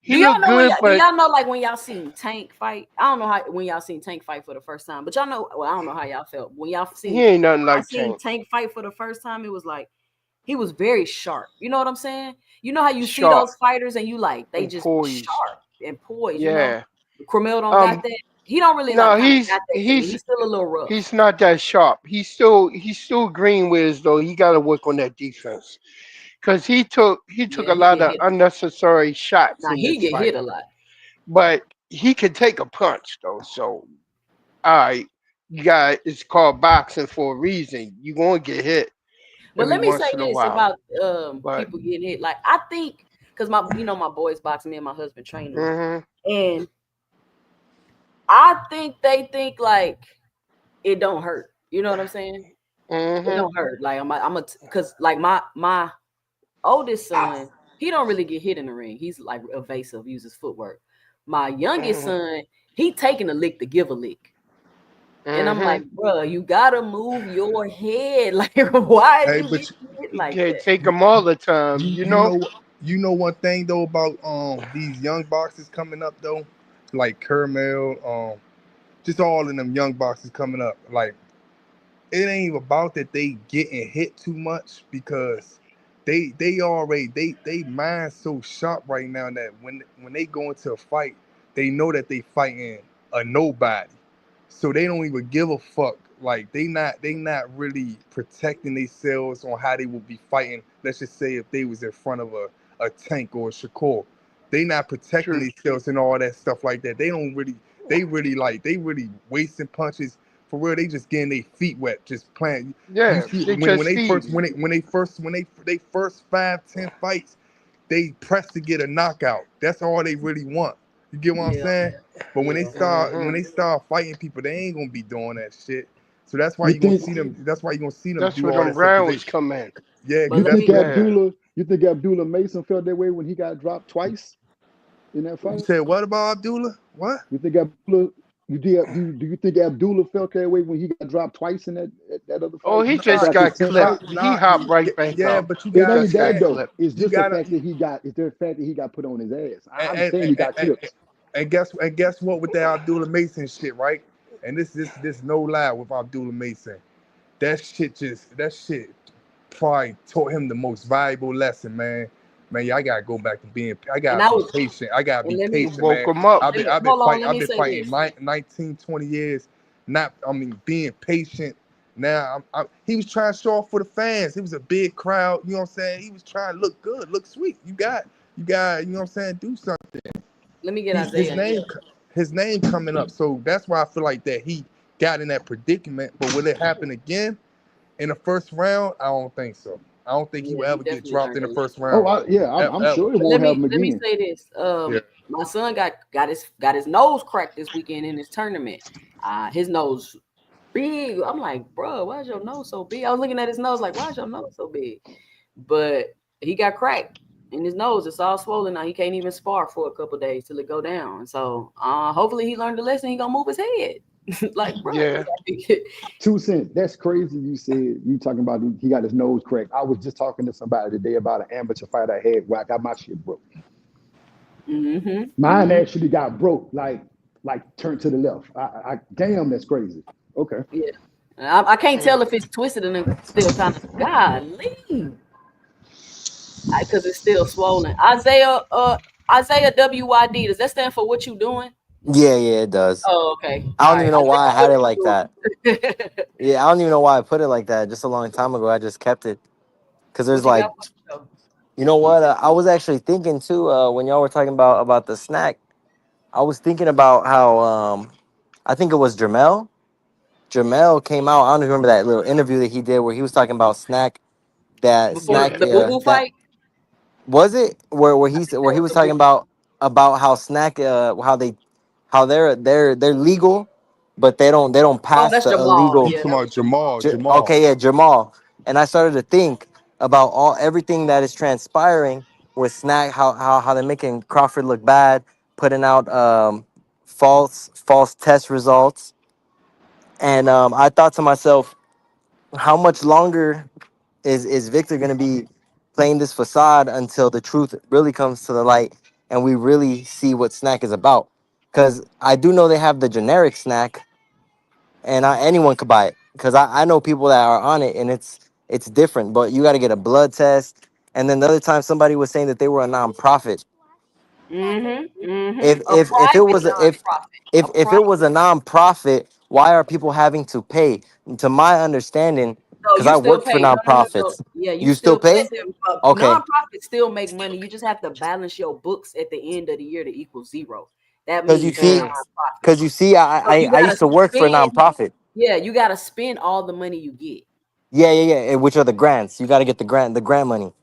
Do he y'all looked know when good, y'all, do but y'all know like when y'all seen Tank fight? I don't know how when y'all seen Tank fight for the first time, but y'all know. Well, I don't know how y'all felt when y'all he ain't nothing I like seen Tank. Tank fight for the first time. It was like he was very sharp. You know what I'm saying? You know how you see Sharp those fighters and you like they and just poised. sharp and poised. You know, Yeah. Cromel don't got Um. that. He don't really like No, kind of he's got that to me. he's He's still a little rough. he's not that sharp. He's still green with his though. He got to work on that defense because he took Yeah, a he lot get of hit. unnecessary shots Now in he this get hit fight. a lot. But he can take a punch though. So all right, you got it's called boxing for a reason. You gonna get hit But every let me say once in a this while. about But people getting hit. Like I think because my my boys boxing, me and my husband train them, hmm and I think they think like it don't hurt. You know what I'm saying? It hmm don't hurt. Like I'm a because like my oldest son, he don't really get hit in the ring. He's like evasive, uses footwork. My youngest hmm son, he taking a lick to give a lick. And I'm hmm like, bro, you gotta move your head. Like, why are Hey, you but getting hit You like can't that? take them all the time, you you you know. know you know one thing though about these young boxers coming up though, like Kermel, just all of them young boxers coming up. Like it ain't about that they getting hit too much because they already they mind so sharp right now that when they go into a fight, they know that they fighting a nobody. So they don't even give a fuck. Like they not really protecting themselves on how they would be fighting. Let's just say if they was in front of a Tank or a Shakur. They not protecting True. themselves and all that stuff like that. They really wasting punches for real. They just getting their feet wet, just playing. You Yeah, see they when just they first feeding. when they first 5-10 fights, they press to get a knockout. That's all they really want. You get what I'm Yeah, saying? But when they yeah. start when hmm they start fighting people, they ain't gonna be doing that shit. So that's why You you gonna think see them. That's why you gonna see them That's do where all them that stuff. Cause they, rounds come in. yeah, But cause you let that's think me what Yeah. Abdullah Mason felt that way when he got dropped twice in that you fight? said. What about Abdullah? What? You think Abdullah do you think Abdullah felt that way when he got dropped twice in that other Oh, fight he Nah, just after his got 10th nah, fight? clipped. He nah. hopped right back Yeah, up. but you It He gotta, ain't just got that hey, though. clipped. It's you just the gotta, fact that it's the fact that he got put on his ass. I and, understand he got and, clipped. and guess what with that Abdullah Mason shit, right? And this no lie with Abdullah Mason. That shit probably taught him the most valuable lesson, man. Man, yeah, I gotta go back to being. I and gotta I be was patient. I gotta and be let me patient, Woke man. him up. I've let been me I've been hold on. fighting. Let I've me been say fighting this. 19, 20 years. Not, I mean, being patient. Now, he was trying to show off for the fans. It was a big crowd. You know what I'm saying? He was trying to look good, look sweet. You got. You know what I'm saying? Do something. Let me get He's his Isaiah. name. His name coming up. So that's why I feel like that he got in that predicament. But will it happen again in the first round? I don't think so. I don't think he Yeah, will he ever get definitely dropped learned in a the first lesson. round. I'm Ever. sure it But won't happen let me again. say this. Yeah. My son got his nose cracked this weekend in his tournament. His nose big. I'm like, bro, why is your nose so big? I was looking at his nose like, why is your nose so big? But he got cracked in his nose. It's all swollen now. He can't even spar for a couple days till it go down. So hopefully he learned the lesson. He gonna move his head. Like, bro, Yeah. 2 cents. That's crazy. You said you talking about he got his nose cracked. I was just talking to somebody today about an amateur fight I had where I got my shit broke. Mine actually got broke, like turned to the left. I damn, that's crazy. Okay. Yeah. I can't tell if it's twisted and it's still kind of golly. Because it's still swollen. Isaiah WYD, does that stand for what you doing? Yeah, yeah, it does. Oh, okay. I All don't right. even know why I had it like that. What you Yeah, I don't even know why I put it like that. Just a long time ago, I just kept it because there's got like, for the show? you know what? I was actually thinking too when y'all were talking about the snack. I was thinking about how I think it was Jamel. Jamel came out. I don't even remember that little interview that he did where he was talking about snack. That Before snack. the Boo Boo That fight? was it. Where That he was was the Boo. talking about how snack how they're legal, but they don't Oh, pass that's the Jamal. You illegal. Yeah, talking that about was Jamal. Jamal? Jamal. Okay, yeah, Jamal. And I started to think about everything that is transpiring with Snack, how they're making Crawford look bad, putting out false test results, and I thought to myself, how much longer is Victor going to be playing this facade until the truth really comes to the light and we really see what Snack is about? Because I do know they have the generic Snack, and anyone could buy it because I know people that are on it and it's different, but you got to get a blood test. And then the other time somebody was saying that they were a nonprofit. A If it private was nonprofit. A if private. it was a nonprofit, why are people having to pay? To my understanding, No, because you I still worked for pay. No. nonprofits. Yeah, you You still still pay pay? them. But Okay, nonprofits still make money. You just have to balance your books at the end of the year to equal zero. That because you means you're a see, Mm. nonprofit. because you see, So you I gotta used to work for a spend. nonprofit. Yeah, you gotta spend all the money you get. Yeah, which are the grants. You got to get the grant money.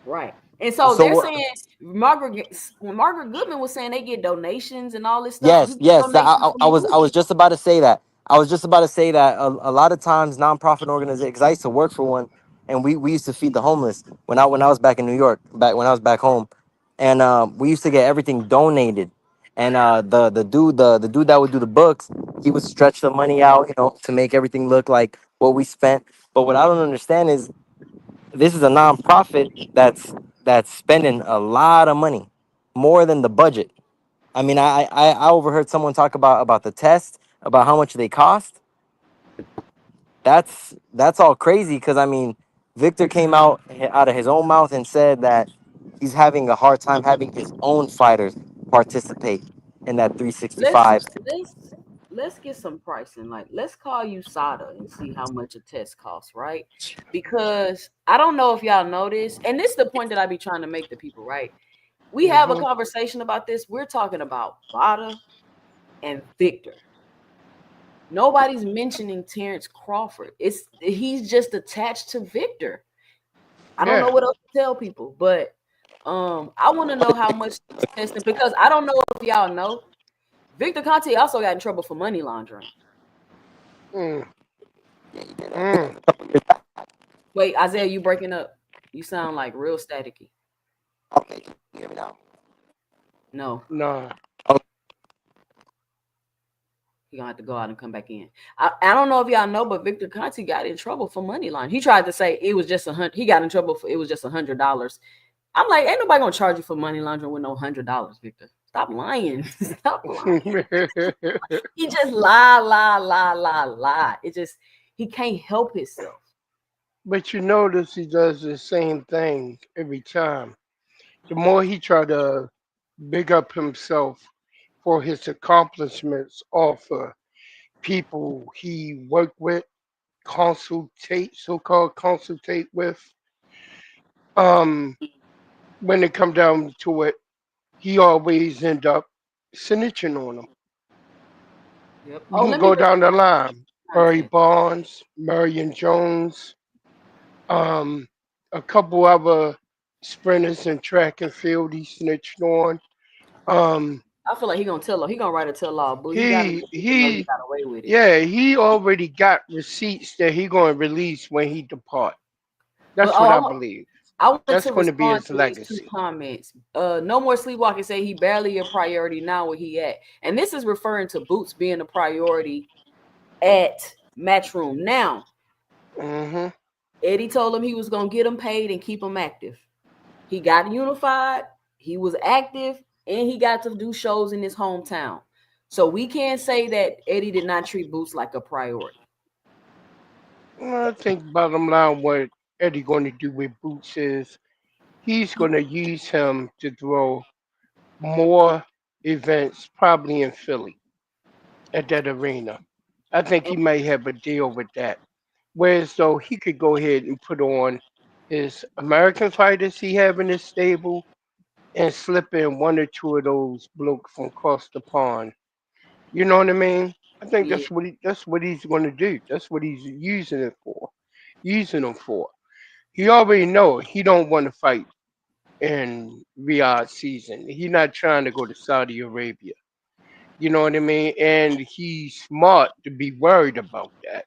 Right. And so So they're what? saying Margaret Goodman was saying they get donations and all this stuff. You Yes, get yes. donations from I the was I group. was just about to say that. I was just about to say that a lot of times nonprofit organizations, because I used to work for one, and we used to feed the homeless when I was back in New York, back when I was back home, and we used to get everything donated. And the dude that would do the books, he would stretch the money out, to make everything look like what we spent. But what I don't understand is this is a nonprofit that's spending a lot of money, more than the budget. I mean, I overheard someone talk about the test, about how much they cost. That's all crazy because I mean, Victor came out of his own mouth and said that he's having a hard time having his own fighters participate in that Let's 365. let's let's get some pricing. Like, let's call USADA and see how much a test costs, right? Because I don't know if y'all know this, and this is the point that I be trying to make to people, right? We have a Mhm. conversation about this. We're talking about Vada and Victor. Nobody's mentioning Terrence Crawford. He's just attached to Victor. I don't know Yeah. what else to tell people, but I want to know how much he's testing because I don't know if y'all know. Victor Conte also got in trouble for money laundering. Mm. Mm. Wait, Isaiah, you breaking up? You sound like real staticky. Okay, can you hear me now? No, Nah. you're gonna have to go out and come back in. I don't know if y'all know, but Victor Conte got in trouble for money laundering. He tried to say it was just he got in trouble for it was just $100. I'm like, ain't nobody gonna charge you for money laundering with no $100, Victor. Stop lying. Stop lying. He just lie. It just he can't help himself. But you notice he does the same thing every time. The more he try to big up himself for his accomplishments off of people he worked with, so-called consultate with, um, when it come down to it, he always end up snitching on them. Yep. You Oh, can let me go look down the line. at Barry content. Bonds, Marion Jones, um, a couple other sprinters in track and field he snitched on. Um, I feel like he gonna write a tell all, but he gotta let people know he he got away with it. yeah, he already got receipts that he gonna release when he depart. But That's what I believe. I wanted That's to going to be respond his to these two legacy. comments. No more sleepwalking say he barely a priority now where he at. And this is referring to Boots being a priority at Matchroom. Now, Hmm. Eddie told him he was gonna get him paid and keep him active. He got unified, he was active, and he got to do shows in his hometown. So we can't say that Eddie did not treat Boots like a priority. I think bottom line, what Eddie going to do with Boots is he's going to use him to throw more. events, probably in Philly at that arena. I think he might have a deal with that. Whereas though he could go ahead and put on his American fighters he have in his stable and slip in one or two of those blokes from across the pond. You know what I mean? I think Yeah. that's what he's gonna do. That's what he's using it for. Using them for. He already know he don't want to fight in Riyadh season. He not trying to go to Saudi Arabia. You know what I mean? And he's smart to be worried about that.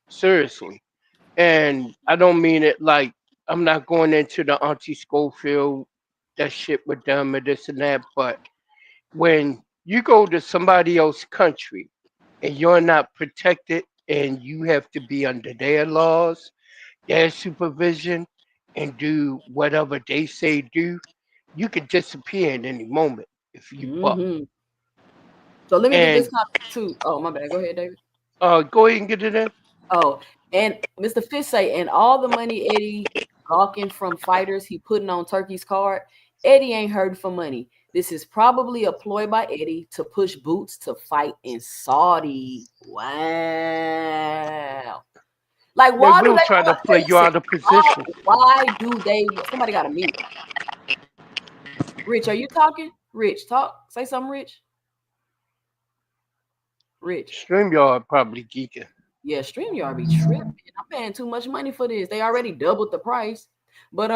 Seriously. And I don't mean it like I'm not going into the Auntie Schofield that shit with them or this and that, but when you go to somebody else's country and you're not protected and you have to be under their laws, their supervision, and do whatever they say do, you could disappear at any moment if you buck. Mm-hmm. So let me get this And comment too. Oh, my bad. Go ahead, David. go ahead and get it in. Oh, and Mr. Fish say, and all the money Eddie gawking from fighters he putting on Turkey's card, Eddie ain't hurting for money. This is probably a ploy by Eddie to push Boots to fight in Saudi. Wow. Like, They why do will they try to want play you out of position. why do they somebody got to mute? Rich, are you talking? Rich, talk. Say something, Rich. Rich. StreamYard probably geeking. Yeah, StreamYard be tripping. I'm paying too much money for this. They already doubled the price. But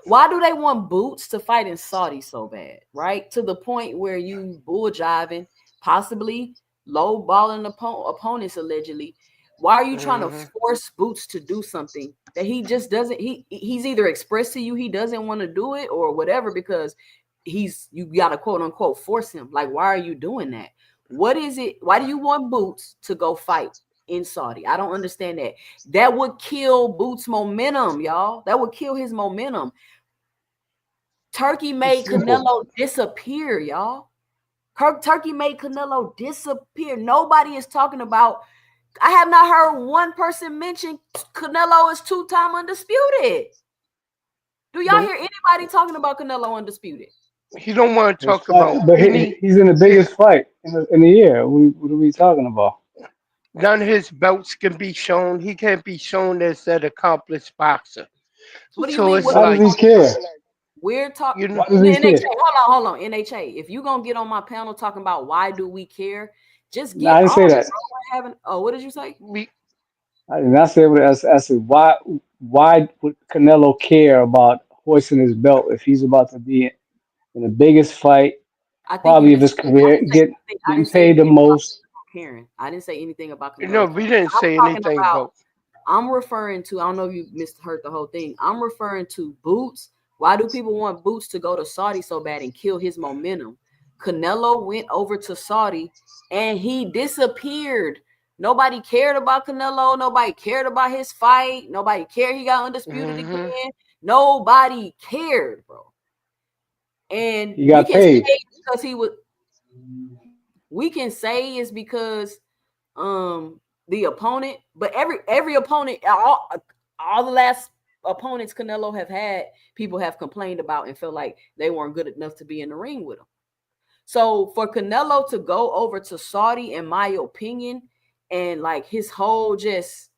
why do they want Boots to fight in Saudi so bad? Right? To the point where you bull jiving, possibly low balling opponents allegedly. Why are you trying to force Boots to do something that he just doesn't? He's either expressed to you he doesn't want to do it or whatever because you gotta quote unquote force him. Like, why are you doing that? What is it? Why do you want Boots to go fight in Saudi? I don't understand that. That would kill Boots' momentum, y'all. That would kill his momentum. Turkey made Canelo disappear, y'all. Turkey made Canelo disappear. Nobody is talking about. I have not heard one person mention Canelo is two-time undisputed. Do y'all hear anybody talking about Canelo undisputed? He don't want to His talk fight, about but any. he's in the biggest fight in the year. What are we talking about? None of his belts can be shown. He can't be shown as that accomplished boxer. What do you So mean? it's What Why does like, he care? we're talking you know, Why does in the he care? NHA. Hold on. NHA. If you're gonna get on my panel talking about why do we care, just No, I get didn't on. say that. What did you say? we I did not say what I said. Why would Canelo care about hoisting his belt if he's about to be in the biggest fight I think you probably of his missed. career, I getting didn't say paid the anything about most? Karen. I didn't say anything about no, Canelo. we didn't I'm say talking anything about. about. I'm referring to. I don't know if you misheard the whole thing. I'm referring to Boots. Why do people want Boots to go to Saudi so bad and kill his momentum? Canelo went over to Saudi and he disappeared. Nobody cared about Canelo. Nobody cared about his fight. Nobody cared he got undisputed Hmm. again. Nobody cared, bro. And He we got can say paid. because he was. We can say it's because the opponent, but every opponent, all the last opponents Canelo have had, people have complained about and felt like they weren't good enough to be in the ring with him. So for Canelo to go over to Saudi, in my opinion, and like his whole just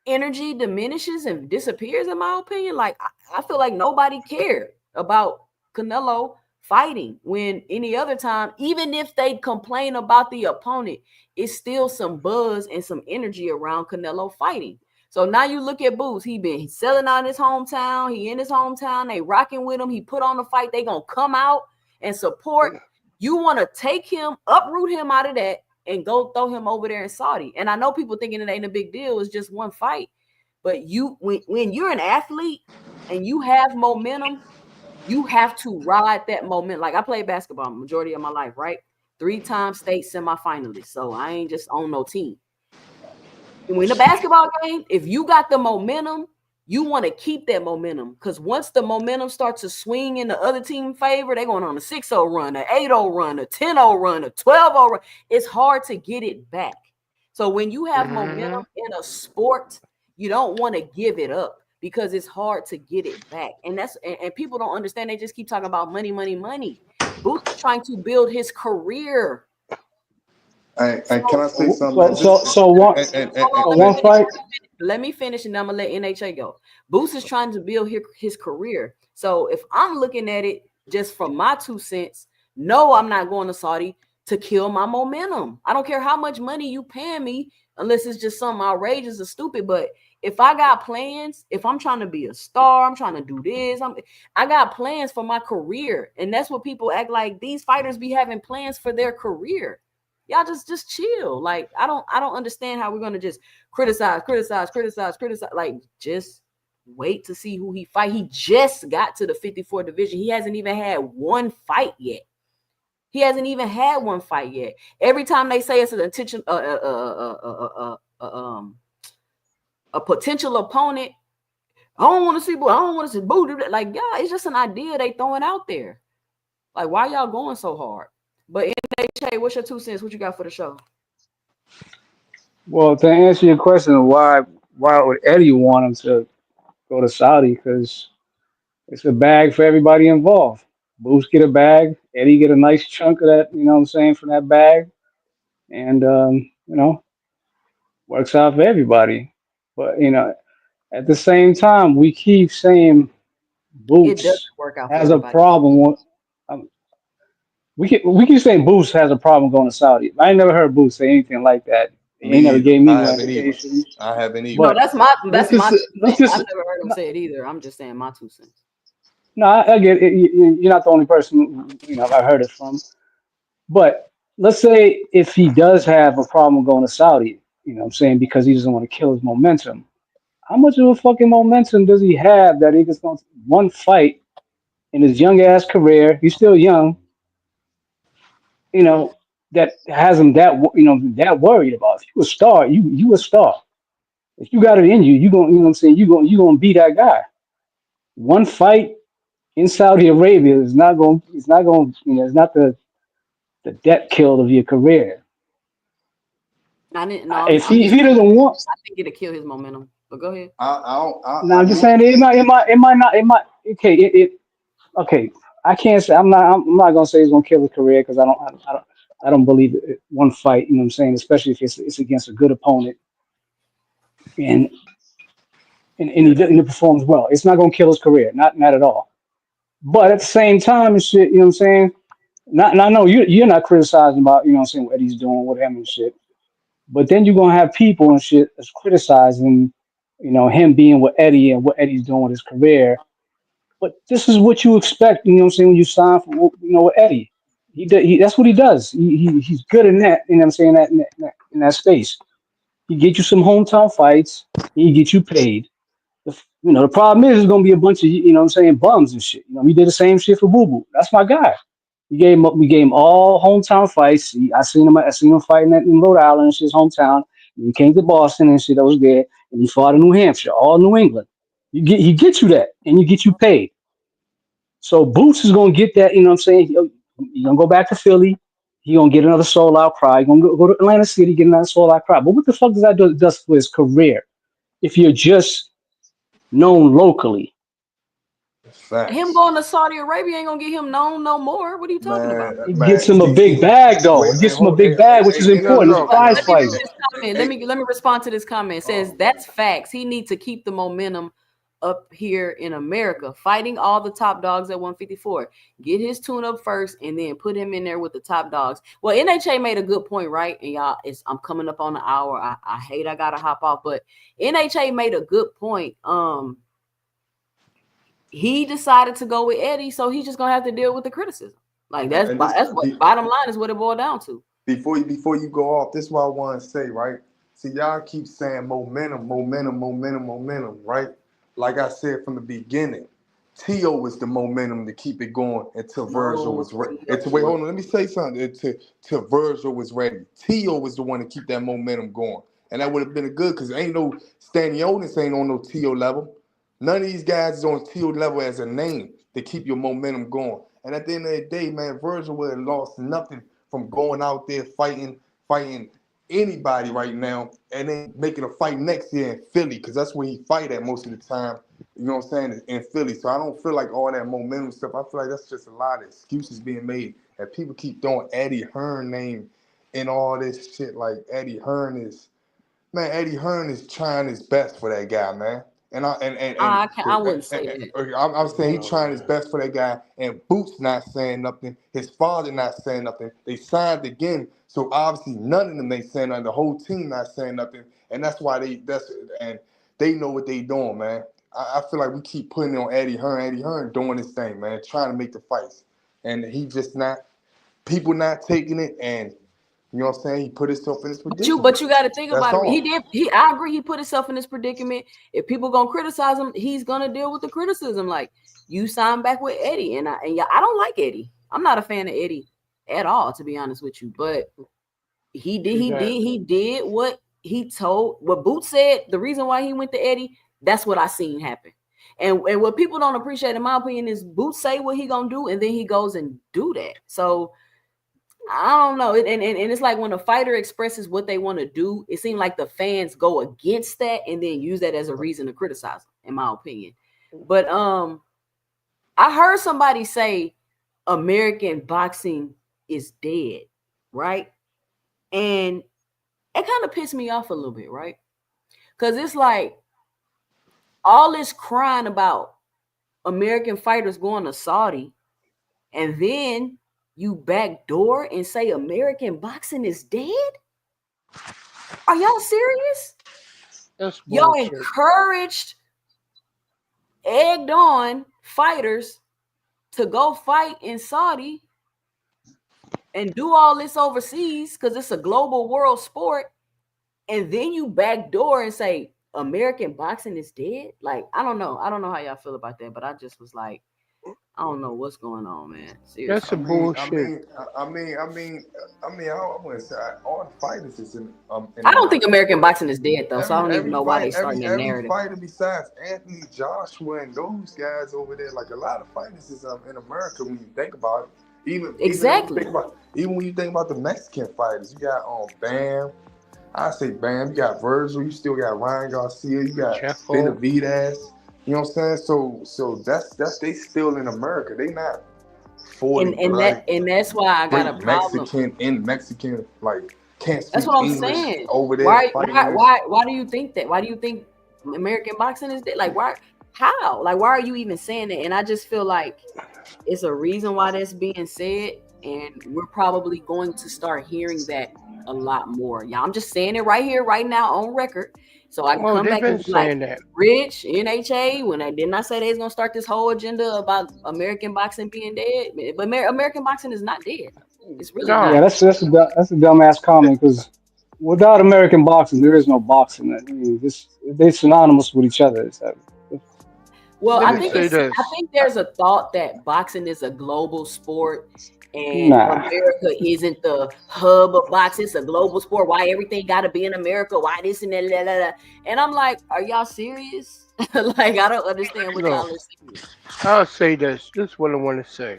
energy diminishes and disappears, in my opinion. Like I feel like nobody cared about Canelo fighting when any other time, even if they complain about the opponent, it's still some buzz and some energy around Canelo fighting. So now you look at Boots, he been selling out in his hometown, he in his hometown, they rocking with him, he put on the fight, they gonna come out and support. You want to take him, uproot him out of that and go throw him over there in Saudi. And I know people thinking it ain't a big deal, it's just one fight. But when you're an athlete and you have momentum, you have to ride that momentum. Like I played basketball majority of my life, right? 3-time state semifinalist. So I ain't just on no team. And when the basketball game, if you got the momentum, you want to keep that momentum. Because once the momentum starts to swing in the other team favor, they're going on a 6-0 run, an 8-0 run, a 10-0 run, a 12-0 run. It's hard to get it back. So when you have momentum in a sport, you don't want to give it up because it's hard to get it back. And people don't understand. They just keep talking about money, money, money. Boots is trying to build his career. And can I say something? So one fight. Let me finish, and I'm gonna let NHA go. Boots is trying to build his career. So if I'm looking at it just from my 2 cents, no, I'm not going to Saudi to kill my momentum. I don't care how much money you paying me, unless it's just something outrageous or stupid. But if I got plans, if I'm trying to be a star, I'm trying to do this. I got plans for my career, and that's what people act like. These fighters be having plans for their career. Y'all just chill. Like I don't understand how we're gonna just criticize. Like just wait to see who he fight. He just got to the 54 division. He hasn't even had one fight yet. Every time they say it's an intention, a potential opponent, I don't want to see Boo. Like, yeah, it's just an idea they throwing out there. Like, why y'all going so hard? But NHA, what's your 2 cents? What you got for the show? Well, to answer your question, why would Eddie want him to go to Saudi? Because it's a bag for everybody involved. Boots get a bag, Eddie get a nice chunk of that, you know what I'm saying, from that bag. And works out for everybody. But at the same time, we keep saying It doesn't Boots work out for has a everybody. problem with. Um, we keep saying Boots has a problem going to Saudi. I ain't never heard Boots say anything like that. He ain't never gave me I no haven't either. indication. I haven't either. No, But that's my let's 2 just let's cents. just I've never heard him say it either. I'm just saying my 2 cents. no, I get it. You're not the only person I've heard it from. But let's say if he does have a problem going to Saudi, what I'm saying, because he doesn't want to kill his momentum. How much of a fucking momentum does he have that he gets one fight in his young ass career? He's still young, that has him that worried about. If you a star, you a star. If you got it in you, you going you know what I'm saying, you gonna be that guy. One fight in Saudi Arabia is not going it's not going it's not the debt kill of your career. I didn't. No, If I'm he just. doesn't want, I think it'll kill his momentum. But go ahead. now I'm just I saying it might not okay okay. I can't say I'm not gonna say he's gonna kill his career because I don't believe one fight. You know what I'm saying, especially if it's against a good opponent and he performs well. It's not gonna kill his career, not at all. But at the same time, and shit, you know what I'm saying. Not and I know you're not criticizing about what I'm saying what Eddie's doing with him and shit. But then you're gonna have people and shit that's criticizing, him being with Eddie and what Eddie's doing with his career. But this is what you expect, you know what I'm saying, when you sign for with Eddie. That's what he does. He's good in that, you know what I'm saying, in that space. He get you some hometown fights, he get you paid. The problem is it's gonna be a bunch of what I'm saying, bums and shit. We did the same shit for Boo Boo. That's my guy. We gave him all hometown fights. I seen him fighting in Rhode Island, his hometown. And he came to Boston and shit. I was there, and he fought in New Hampshire, all New England. He gets you that, and you get you paid. So Boots is gonna get that. You know what I'm saying? He's gonna go back to Philly. He gonna get another sold out crowd. He gonna go to Atlantic City, get another sold out crowd. But what the fuck does that do for his career? If you're just known locally. Facts. Him going to Saudi Arabia ain't gonna get him known no more. What are you talking about? It gets him a big bag, though. It gets him a big bag, which is important. It's prize Let me read fighting. this comment. Let me respond to this comment. It says that's facts. He needs to keep the momentum up here in America, fighting all the top dogs at 154. Get his tune up first, and then put him in there with the top dogs. Well, NHA made a good point, right? And y'all, I'm coming up on the hour. I hate I gotta hop off, but NHA made a good point. He decided to go with Eddie, so he's just gonna have to deal with the criticism. Like that's what bottom line is what it boiled down to. Before you go off, this is what I want to say, right? See, y'all keep saying momentum, right? Like I said from the beginning, Tio was the momentum to keep it going until Vergil was ready. Wait, hold on, let me say something. Until Vergil was ready. Tio was the one to keep that momentum going. And that would have been good because ain't no Stanionis ain't on no Tio level. None of these guys is on Tio level as a name to keep your momentum going. And at the end of the day, man, Vergil would have lost nothing from going out there fighting anybody right now and then making a fight next year in Philly, because that's where he fight at most of the time. You know what I'm saying? In Philly. So I don't feel like all that momentum stuff. I feel like that's just a lot of excuses being made. And people keep throwing Eddie Hearn name in all this shit. Like Eddie Hearn is trying his best for that guy, man. And I wouldn't say that. I'm saying he's trying his best for that guy, and Boots not saying nothing. His father not saying nothing. They signed again, so obviously none of them ain't saying nothing. The whole team not saying nothing, and that's why they know what they doing, man. I feel like we keep putting it on Eddie Hearn. Eddie Hearn doing his thing, man, trying to make the fights, and he just not. People not taking it, and you know what I'm saying? He put himself in this predicament. But you got to think That's about it. all. I agree. He put himself in this predicament. If people gonna criticize him, he's gonna deal with the criticism. Like you signed back with Eddie, and I don't like Eddie. I'm not a fan of Eddie at all, to be honest with you. But he did what he told. What Boots said. The reason why he went to Eddie, that's what I seen happen. And what people don't appreciate, in my opinion, is Boots say what he gonna do, and then he goes and do that. So I don't know. And it's like when a fighter expresses what they want to do, it seems like the fans go against that and then use that as a reason to criticize them, in my opinion. But I heard somebody say American boxing is dead, right? And it kind of pissed me off a little bit, right? Because it's like all this crying about American fighters going to Saudi, and then you backdoor and say American boxing is dead? Are y'all serious? That's y'all bullshit. encouraged, egged on fighters to go fight in Saudi and do all this overseas because it's a global world sport, and then you backdoor and say American boxing is dead? Like, I don't know how y'all feel about that, but I just was like, I don't know what's going on, man. Seriously. That's a bullshit. I wouldn't say all the fighters is in I don't think American boxing is dead though, so I don't even know why they starting that narrative. Every fighter besides Anthony Joshua and those guys over there, like a lot of fighters is in America when you think about it. Even when you think about the Mexican fighters, you got Benn. I say Benn. You got Vergil. You still got Ryan Garcia. You got Benavidez. You know what I'm saying? So that's they still in America. They not 40 and that's why I got a problem. Mexican like can't speak That's what I'm English saying. over there. Why do you think that? Why do you think American boxing is dead? Like, why? How? Like, why are you even saying that? And I just feel like it's a reason why that's being said, and we're probably going to start hearing that a lot more. Yeah, I'm just saying it right here, right now, on record. So I can come back and be like, that. Rich, NHA, when I did not say they was gonna start this whole agenda about American boxing being dead, but American boxing is not dead. It's really not. Yeah, that's a dumbass comment, because without American boxing, there is no boxing. I mean, they're synonymous with each other. Well, I think there's a thought that boxing is a global sport. And America isn't the hub of boxing. It's a global sport. Why everything got to be in America? Why this and that? Blah, blah, blah. And I'm like, are y'all serious? Like, I don't understand what y'all are saying. I'll say this. This is what I want to say.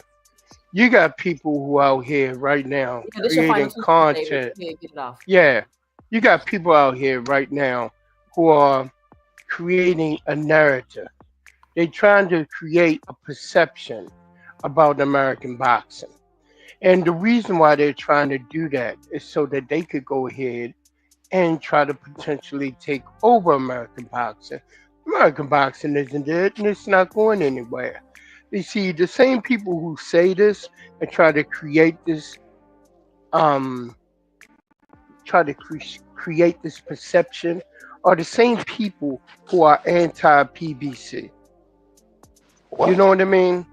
You got people who out here right now creating content. Yeah. You got people out here right now who are creating a narrative. They're trying to create a perception about American boxing. And the reason why they're trying to do that is so that they could go ahead and try to potentially take over American boxing. American boxing isn't dead, and it's not going anywhere. You see, the same people who say this and try to create this, create this perception are the same people who are anti-PBC. You know what I mean?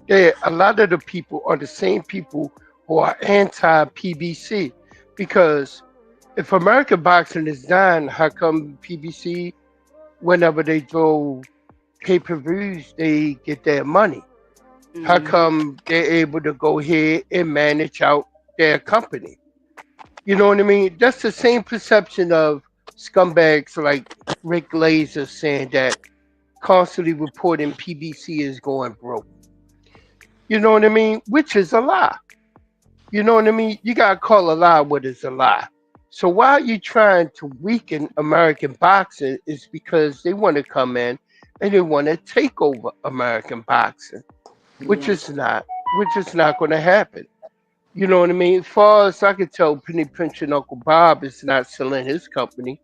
Yeah, a lot of the people are the same people who are anti-PBC, because if American boxing is dying, how come PBC, whenever they throw pay-per-views, they get their money? Mm-hmm. How come they're able to go ahead and manage out their company? You know what I mean? That's the same perception of scumbags like Rick Laser saying that constantly reporting PBC is going broke. You know what I mean? Which is a lie. You know what I mean? You gotta call a lie what is a lie. So why are you trying to weaken American boxing is because they want to come in and they want to take over American boxing, which Yeah. is not going to happen. You know what I mean? As far as I can tell, Penny Pinch and Uncle Bob is not selling his company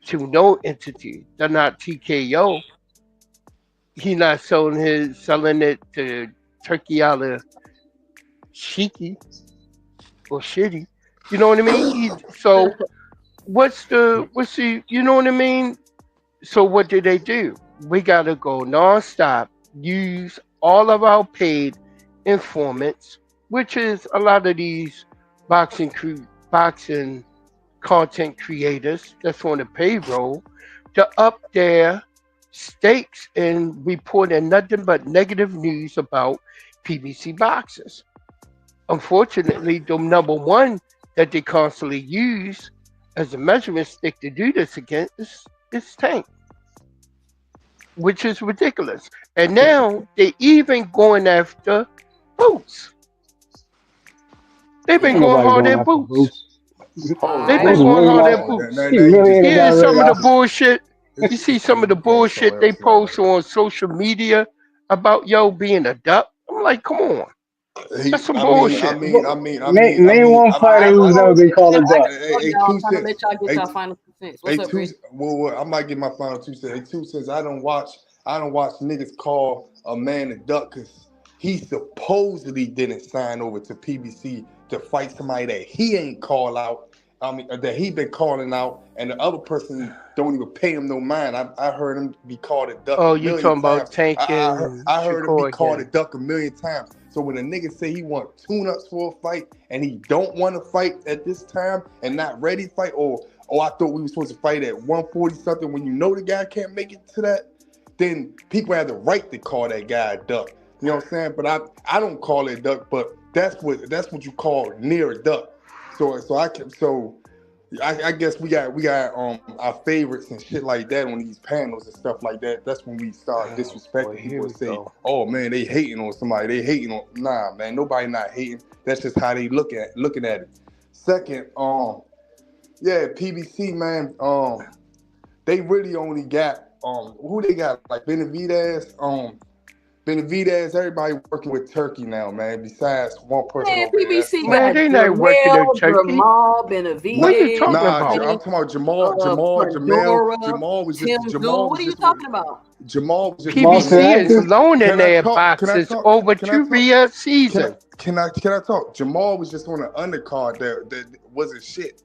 to no entity. They're not TKO. He not selling it to Turkey Ala Shiki or Shitty. You know what I mean? So what's the you know what I mean? So what do they do? We gotta go nonstop, use all of our paid informants, which is a lot of these boxing content creators that's on the payroll to up their stakes and reporting nothing but negative news about PBC boxers. Unfortunately, the number one that they constantly use as a measurement stick to do this against is Tank, which is ridiculous. And now they even going after Boots. They've been Ain't Yeah. going nobody hard going at after Boots. Boots. All They've right. been Boots going really hard not. at Oh, Boots. now He you just humiliated Here's that some already. of the trolling. bullshit. You It's see just some of the you going bullshit somewhere they else with post on social media about yo being a duck. I'm like, come on, that. that's some I mean, bullshit. Name one All fighter right. who's never been called a I duck. gotta go, Hey, y'all. I'm two trying to cents. let y'all get Hey, y'all final 2 cents. What's hey, up, two. Rich? Well, I might get my final 2 cents. Hey, 2 cents. I don't watch niggas call a man a duck because he supposedly didn't sign over to PBC to fight somebody that he ain't call out. I mean, that he been calling out, and the other person don't even pay him no mind. I heard him be called a duck a Oh, you million talking about times. Tank and I heard him be Shakur called a again? duck a million times. So when a nigga say he want tune-ups for a fight and he don't want to fight at this time and not ready to fight, or oh, I thought we were supposed to fight at 140 something when you know the guy can't make it to that, then people have the right to call that guy a duck. You know what I'm saying? But I don't call it a duck, but that's what you call near a duck. I guess we got our favorites and shit like that on these panels and stuff like that. That's when we start Oh boy, disrespecting here people and we say, go. "Oh man, they hating on somebody. They hating on." Nah, man, nobody not hating. That's just how they looking at it. Second, yeah, PBC man, they really only got who they got like Benavidez, Benavidez. Everybody working with Turkey now, man. Besides one person Man, over there, that's PBC Tank. Man, got they not working in Jamel, Turkey. Jamal, Nah, What are you Benavidez, talking nah, about? I'm Tank, talking about Jamel. Pandora, Tim Zoo. Jamal What was are you just one. talking about? Jamal was just one of Boston them. PBC is active. loaning Can I their talk? Can I boxes talk? over Can I two talk? a Can I season. can I talk? Jamal was just on an undercard that wasn't shit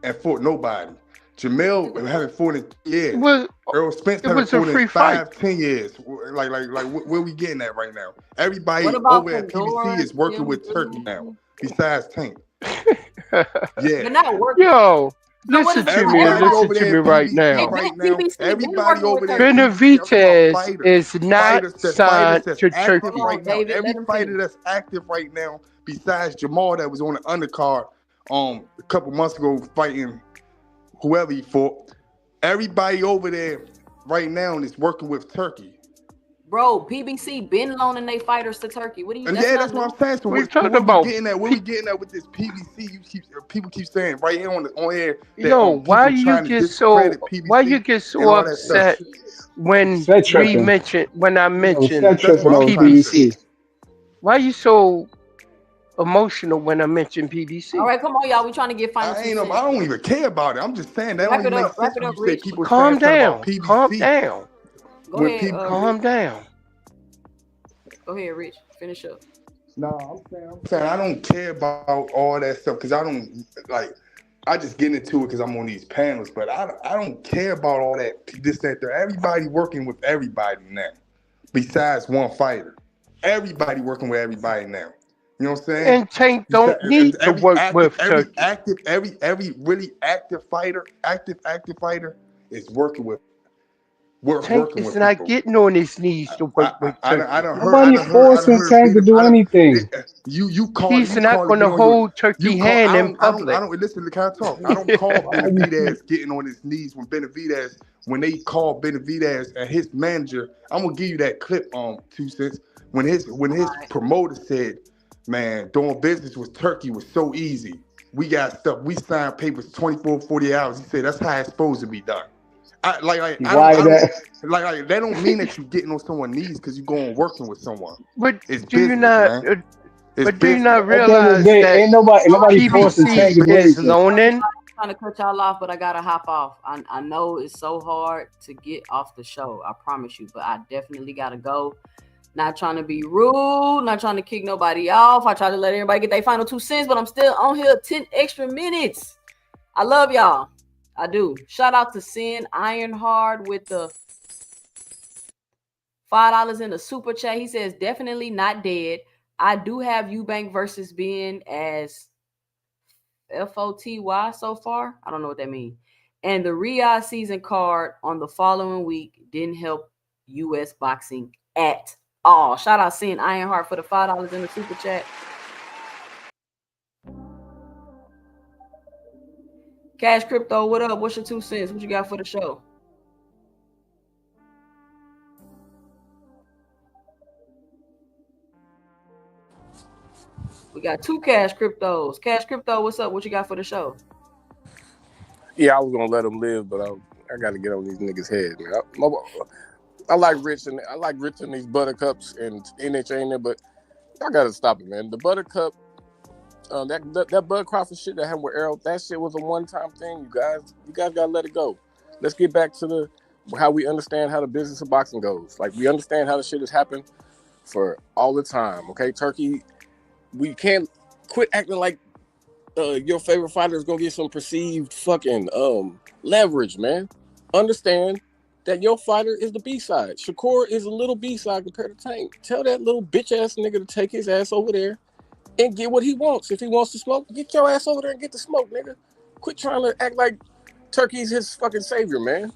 and fought nobody. Jamel haven't fought in 3 It years. was Earl Spence it haven't was a fought in free fight. 5, 10 years. Like where we getting at right now? What Everybody about over at PBC Pandora, is working Tim with Turkey now, Zoo? besides Tank. Yeah. They're not working. Yo, So what is it? Everybody Everybody, over listen to there me at right PBC hey, now. right now, PBC been everybody working with over there at Turkey. PBC, I'm talking about Benavidez fighters. is not Fighters signed that's to active Hold Turkey. right on, now. David. Every Let him fighter finish. that's active right now, besides Jamal that was on the undercard a couple months ago fighting whoever he fought. Everybody over there right now is working with Turkey. Bro, PBC been loaning their fighters to Turkey. What do you? And That's yeah, not that's what new. I'm saying. What are you So talking where we about? getting at? Where we getting at with this PBC? People keep saying right here on air that Yo, people trying to discredit why you PBC get and so all that stuff. upset when Set tripping. I Set mentioned That's tripping what I'm over trying to say. PBC? PBC. Why you so emotional when I mention All PBC? right, come on, y'all. We trying to get final I two ain't. cents. I don't even care about it. I'm just saying that don't Wrap even it make up. Wrap sense it when up, you say Rich. people saying Calm something about down. Calm PBC down. Go when ahead, people. Rich. Calm down. Go ahead, Rich. Finish up. No, I'm saying I don't care about all that stuff because I don't like. I just get into it because I'm on these panels, but I don't care about all that this that there. Everybody working with everybody now, besides one fighter. Everybody working with everybody now. You know what I'm saying? And Tank don't And need to work with Turkey. every really active fighter is Tank working is with not people. getting on his knees to work with I Turkey. don't heard Nobody I done forcing heard Tank to Beta, do anything. He's you not call it going to get on your hold you Turkey call hand in I public. don't listen to kind of talk. I don't call Why you keep Benavidez getting on his knees when they call Benavidez and his manager. I'm gonna give you that clip 2 cents when his All right. promoter said, "Man, doing business with Turkey was so easy." we got stuff. We signed papers 24, 40 hours. He said that's how it's supposed to be done. I don't that don't mean that you're getting on someone's knees because you're going working with someone. But It's do you business, not? man. It's But do you business. not At the end of the realize day, that ain't nobody forcing Tank PBC to do is anything. loaning? I'm trying to cut y'all off, but I gotta hop off. I know it's so hard to get off the show. I promise you, but I definitely gotta go. Not trying to be rude, not trying to kick nobody off. I try to let everybody get their final 2 cents, but I'm still on here 10 extra minutes. I love y'all. I do. Shout out to Sin Ironhard with the $5 in the super chat. He says, definitely not dead. I do have Eubank versus Benn as FOTY so far. I don't know what that means. And the Riyadh season card on the following week didn't help U.S. boxing at all. Shout out Sin Ironheart for the $5 in the super chat. Cash Crypto, what up? What's your 2 cents? What you got for the show? We got 2 Cash Cryptos. Cash Crypto, what's up? What you got for the show? Yeah, I was gonna let them live, but I got to get on these niggas' head, man. I like Rich and these Buttercups and NHA in there, but I gotta stop it, man. The Buttercup, that Bud Crawford shit that happened with Errol, that shit was a one-time thing. You guys gotta let it go. Let's get back to how we understand how the business of boxing goes. Like, we understand how the shit has happened for all the time. Okay, Turkey, we can't quit acting like your favorite fighter is gonna get some perceived fucking leverage, man. Understand that your fighter is the B-side. Shakur is a little B-side compared to Tank. Tell that little bitch-ass nigga to take his ass over there and get what he wants. If he wants to smoke, get your ass over there and get the smoke, nigga. Quit trying to act like Turkey's his fucking savior, man.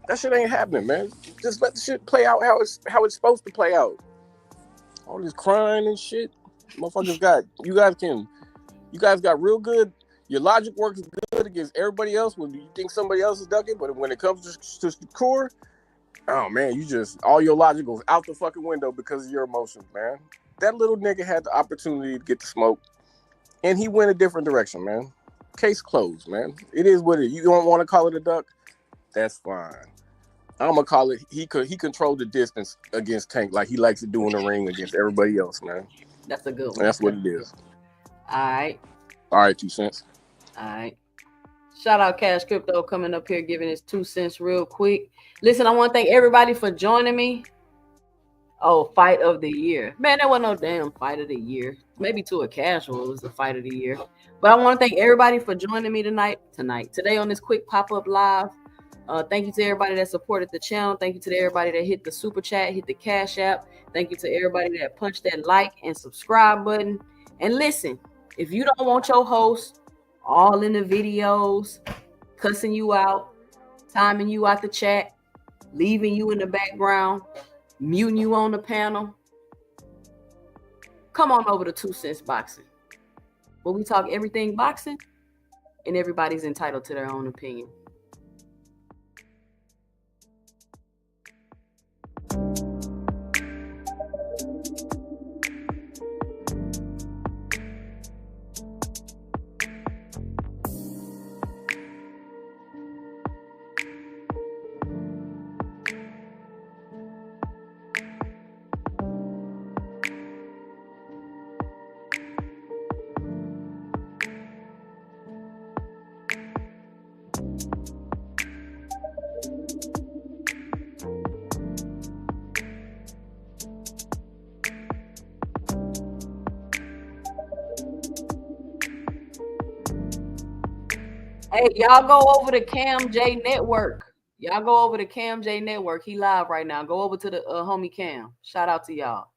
That shit ain't happening, man. Just let the shit play out how it's supposed to play out. All this crying and shit, motherfuckers got. You guys got real good. Your logic works good against everybody else when you think somebody else is ducking, but when it comes to Shakur, oh man, all your logic goes out the fucking window because of your emotions, man. That little nigga had the opportunity to get the smoke, and he went a different direction, man. Case closed, man. It is what it is. You don't want to call it a duck? That's fine. I'm gonna call it. He controlled the distance against Tank like he likes to do in the ring against everybody else, man. That's a good one. And that's what it is. All right, 2 cents. All right. Shout out Cash Crypto coming up here giving his 2 cents real quick. Listen, I want to thank everybody for joining me. Oh, fight of the year. Man, that wasn't no damn fight of the year. Maybe to a casual, it was the fight of the year. But I want to thank everybody for joining me today on this quick pop-up live. Thank you to everybody that supported the channel. Thank you to everybody that hit the super chat, hit the Cash App. Thank you to everybody that punched that like and subscribe button. And listen, if you don't want your host all in the videos, cussing you out, timing you out the chat, leaving you in the background, muting you on the panel, come on over to 2 Cents Boxing, where we talk everything boxing and everybody's entitled to their own opinion. Hey, y'all go over to Cam J Network. He live right now. Go over to the homie Cam. Shout out to y'all.